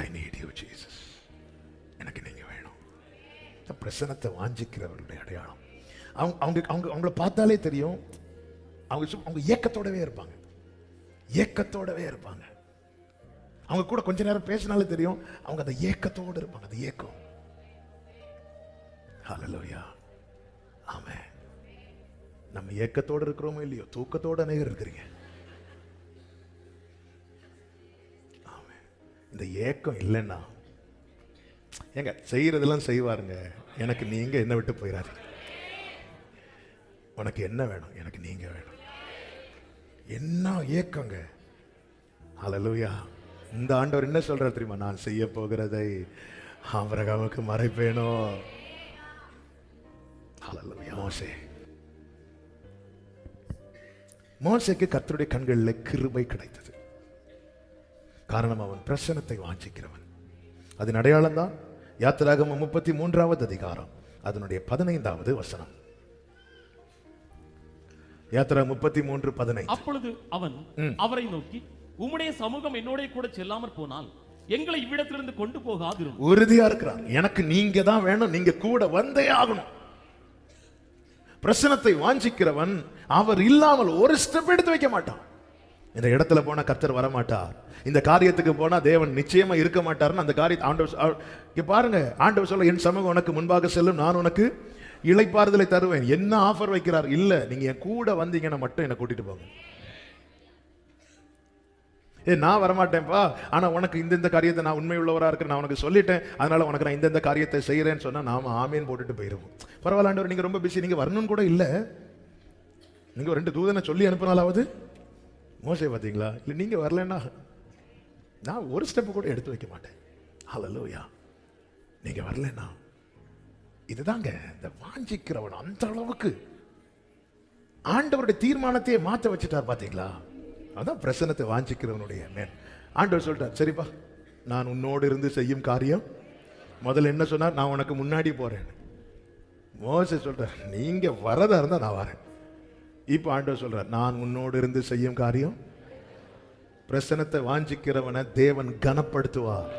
ஐ நீட் யூ ஜீசஸ், எனக்கு நீங்க வேணும். பிரசனத்தை வாஞ்சிக்கிறவர்களுடைய அடையாளம். அவங்கள பார்த்தாலே தெரியும், அவங்க ஏக்கத்தோடவே இருப்பாங்க, ஏக்கத்தோடவே இருப்பாங்க. அவங்க கூட கொஞ்ச நேரம் பேசினாலே தெரியும், அவங்க அந்த ஏக்கத்தோடு இருப்பாங்க. அந்த ஏக்கம். ஹல்லேலூயா, ஆமென். நம்ம ஏக்கத்தோடு இருக்கிறோமோ இல்லையோ, தூக்கத்தோடு அநேகர் இருக்கிறீங்க. ஆமென். இந்த ஏக்கம் இல்லைன்னா ஏங்க செய்யறதெல்லாம் செய்வாருங்க. எனக்கு நீங்க என்ன விட்டு போயிடாதீங்க. உனக்கு என்ன வேணும்? எனக்கு நீங்க வேணும். என்ன ஏக்கங்க. ஹல்லேலூயா. இந்த ஆண்டவர் என்ன சொல்றார் தெரியுமா? நான் செய்ய போகிறதை ஆபிரகாமுக்கு மறைப்பேனோ. ஹல்லேலூயா. மோசேக்கு கர்த்தருடைய கண்களில் கிருபை கிடைத்தது. காரணம், அவன் பிரசன்னத்தை வாஞ்சிக்கிறவன். அதன் அடையாளம் தான் யாத்திராகமம் 33வது அதிகாரம் அதனுடைய 15வது வசனம். யாத்திராகமம் 33:15. அப்பொழுது அவன் அவரை நோக்கி, உம்முடைய சமூகம் என்னோட கூட செல்லாமற் போனால் எங்களை இவ்விடத்திலிருந்து கொண்டு போகாதிரும். உறுதியா இருக்கிறார். எனக்கு நீங்க தான் வேணும், நீங்க கூட வந்தே ஆகணும். பிரசனத்தை வாஞ்சிக்கிறவன் அவர் இல்லாமல் ஒரு ஸ்டெப் எடுத்து வைக்க மாட்டான். இந்த இடத்துல போனா கர்த்தர் வரமாட்டார், இந்த காரியத்துக்கு போனா தேவன் நிச்சயமா இருக்க மாட்டார்னு அந்த காரியத்தை ஆண்டவர் பாருங்க. ஆண்டவர் சொல்ல, என் சமூகம் உனக்கு முன்பாக செல்லும், நான் உனக்கு இளைப்பாறுதலை தருவேன். என்ன ஆஃபர் வைக்கிறார்? இல்ல, நீங்க என் கூட வந்தீங்கன்னா மட்டும் என்னை கூட்டிட்டு போங்க. நான் வரமாட்டேன்ப்பா, ஆனா உனக்கு இந்த காரியத்தை நான் உண்மை உள்ளவரா இருக்கிறேன், நான் உனக்கு சொல்லிட்டேன், அதனால உனக்கு நான் இந்த காரியத்தை செய்யறேன்னு சொன்னா நாம ஆமேன் போட்டுட்டு போயிருவோம். பரவாயில்ல ஆண்டவர், நீங்க ரொம்ப பிஸி, நீங்க வரணும்னு கூட இல்ல, நீங்க 2 தூதனை சொல்லி அனுப்பினாலாவது. மோசே பாத்தீங்களா? இல்ல, நீங்க வரலன்னா நான் ஒரு ஸ்டெப் கூட எடுத்து வைக்க மாட்டேன். ஹல்லேலூயா. நீங்க வரலன்னா இதுதாங்க இந்த வாஞ்சிக்கிறவன் அந்த அளவுக்கு ஆண்டவருடைய தீர்மானத்தையே மாற்ற வச்சுட்டார். பாத்தீங்களா? அதான் பிரசன்னத்தை வாஞ்சிக்கிறவனுடைய மேன். ஆண்டவர் சொல்லிட்டார், சரிப்பா, நான் உன்னோடு இருந்து செய்யும் காரியம். முதல்ல என்ன சொன்னார்? நான் உனக்கு முன்னாடி போறேன். மோசே சொல்றார், நீங்க வரதா இருந்தா நான் வரேன். இப்ப ஆண்டவர் சொல்றார், நான் உன்னோடு இருந்து செய்யும் காரியம். பிரசன்னத்தை வாஞ்சிக்கிறவனை தேவன் கனப்படுத்துவார்.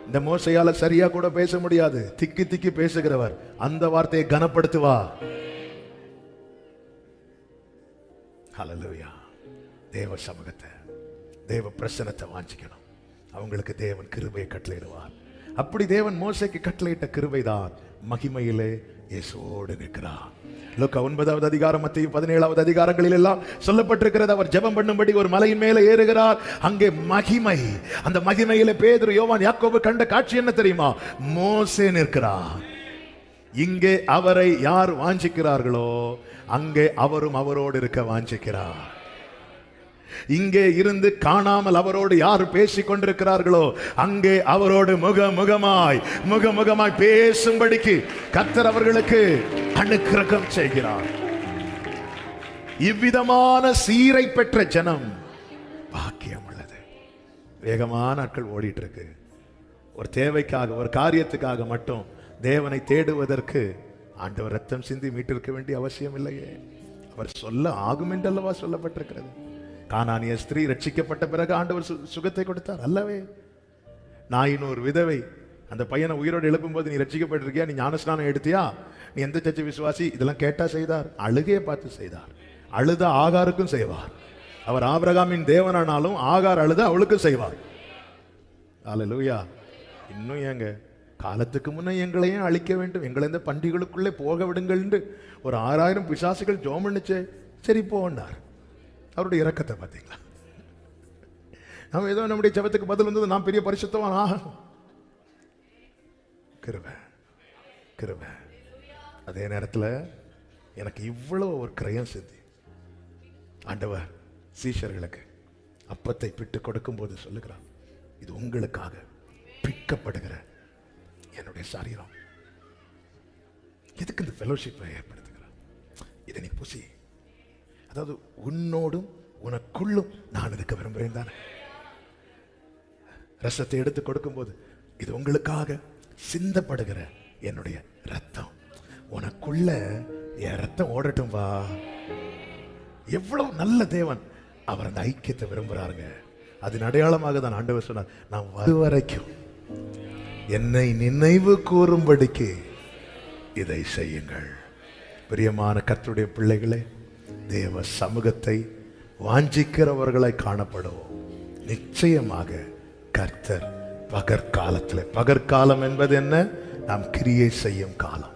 இந்த மோசையால சரியா கூட பேச முடியாது, திக்கி திக்கி பேசுகிறவர் அந்த வார்த்தையை கனப்படுத்துவார். ஹல்லேலூயா. தேவ சமூகத்தை, தேவ பிரசன்னத்தை வாஞ்சிக்கணும். அவங்களுக்கு தேவன் கிருபையை கட்டளையிடுவார். அப்படி தேவன் மோசேக்கு கட்டளையிட்ட கிருபைதான் மகிமையிலே இயேசுவோடு நிற்கிறார். லூக்கா 9வது அதிகாரம், மத்தேயு 17வது அதிகாரங்களில் எல்லாம் சொல்லப்பட்டிருக்கிறது. அவர் ஜெபம் பண்ணும்படி ஒரு மலையின் மேலே ஏறுகிறார். அங்கே மகிமை, அந்த மகிமையிலே பேதுரு, யோவான், யாக்கோபு கண்ட காட்சி என்ன தெரியுமா? மோசே நிற்கிறார். இங்கே அவரை யார் வாஞ்சிக்கிறார்களோ அங்கே அவரும் அவரோடு இருக்க வாஞ்சிக்கிறார். இங்கே இருந்து காணாமல் அவரோடு யார் பேசிக் கொண்டிருக்கிறார்களோ அங்கே அவரோடு முகமுகமாய் பேசும்படிக்கு கர்த்தர் அவர்களுக்கு அனுக்கிரகம் செய்கிறார். இவ்விதமான சீரை பெற்ற ஜனம் பாக்கியம் உள்ளது. வேகமான நாட்கள் ஓடிட்டு இருக்கு. ஒரு தேவைக்காக, ஒரு காரியத்துக்காக மட்டும் தேவனை தேடுவதற்கு ஆண்டவர் ரத்தம் சிந்தி மீட்டிருக்க வேண்டிய அவசியம் இல்லையே. அவர் சொல்ல ஆகும் என்றல்லவா சொல்லப்பட்டிருக்கிறது. கானானிய ஸ்திரீ ரட்சிக்கப்பட்ட பிறகு ஆண்டவர் சுகத்தை கொடுத்தார் அல்லவே. நாயினூர் விதவை அந்த பையனை உயிரோடு எழுப்பும் போது, நீ ரட்சிக்கப்பட்டிருக்கியா, நீ ஞானஸ்நானம் எடுத்தியா, நீ எந்த சர்ச்சை விசுவாசி, இதெல்லாம் கேட்டா செய்தார். அழுகையை பார்த்து செய்தார். அழுத ஆகாருக்கும் செய்வார். அவர் ஆபிரகாமின் தேவனானாலும் ஆகார் அழுத அவளுக்கும் செய்வார். அல்லேலூயா. இன்னும் ஏங்க காலத்துக்கு முன்னே எங்களையும் அழிக்க வேண்டும், எங்களை இந்த பண்டிகளுக்குள்ளே போக விடுங்கள் என்று ஒரு 6000 பிசாசுகள் ஜெபம் பண்ணிச்சே, சரி போனார். அவருடைய இரக்கத்தை பார்த்தீங்களா? நம்ம ஏதோ நம்முடைய ஜெபத்துக்கு பதில் வந்தது நான் பெரிய பரிசுத்தவான் ஆகணும். கிருபை கிருபை. அதே நேரத்தில் எனக்கு இவ்வளவு ஒரு கிரயம் சித்தி ஆண்டவர் சீஷர்களுக்கு அப்பத்தை பிட்டு கொடுக்கும் போது சொல்லுகிறார், இது உங்களுக்காக பிற்கப்படுகிற என்னுடைய சரீரம். எதுக்கு இந்த ஃபெலோஷிப்பை ஏற்படுத்துகிறார்? இதை நீ புசி, அதாவது உன்னோடும் உனக்குள்ளும் நான் இருக்க விரும்புகிறேன் தானே. ரசத்தை எடுத்து கொடுக்கும் போது இது உங்களுக்காக சிந்தப்படுகிற என்னுடைய ரத்தம். உனக்குள்ள என் ரத்தம் ஓடட்டும் வா. எவ்வளவு நல்ல தேவன், அவர் அந்த ஐக்கியத்தை விரும்புறாருங்க. அதன் அடையாளமாக தான் ஆண்டவர் சொன்னார், நான் வரும் வரைக்கும் என்னை நினைவு கூறும்படிக்கு இதை செய்யுங்கள். பிரியமான கர்த்தருடைய பிள்ளைகளே, தேவ சமூகத்தை வாஞ்சிக்கிறவர்களை காணப்படுவோம். நிச்சயமாக கர்த்தர் பகற்காலத்தில், பகற்காலம் என்பது என்ன? நாம் கிரியை செய்யும் காலம்.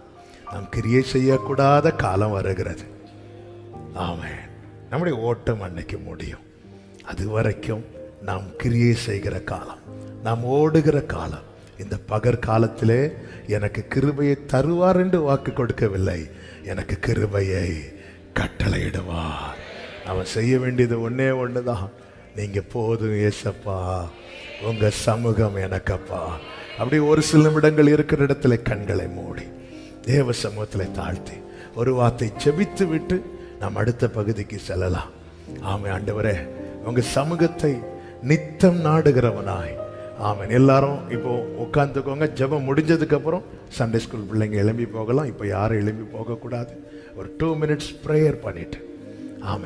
நாம் கிரியை செய்யக்கூடாத காலம் வருகிறது. ஆமென். நம்முடைய ஓட்டம் அன்னைக்கு முடியும். அது வரைக்கும் நாம் கிரியை செய்கிற காலம், நாம் ஓடுகிற காலம். இந்த பகற்காலத்திலே எனக்கு கிருபையை தருவார் என்று வாக்கு கொடுக்கவில்லை, எனக்கு கிருபையை கட்டளையிடுவார். அவன் செய்ய வேண்டியது ஒன்னே ஒண்ணுதான், நீங்க போதும் ஏசப்பா, உங்க சமூகம் எனக்கப்பா. அப்படி ஒரு சில நிமிடங்கள் இருக்கிற இடத்துல கண்களை மூடி தேவ சமூகத்தில் தாழ்த்தி ஒரு வார்த்தை செபித்து விட்டு நாம் அடுத்த பகுதிக்கு செல்லலாம். ஆமென். ஆண்டவரே, உங்க சமூகத்தை நித்தம் நாடுகிறவனாய். ஆமென். எல்லாரும் இப்போ உட்கார்ந்துக்கோங்க. ஜெபம் முடிஞ்சதுக்கு அப்புறம் சண்டே ஸ்கூல் பிள்ளைங்க எழும்பி போகலாம். இப்போ யாரும் எழும்பி போகக்கூடாது. ஒரு 2 minutes ப்ரேயர் பண்ணிட்டு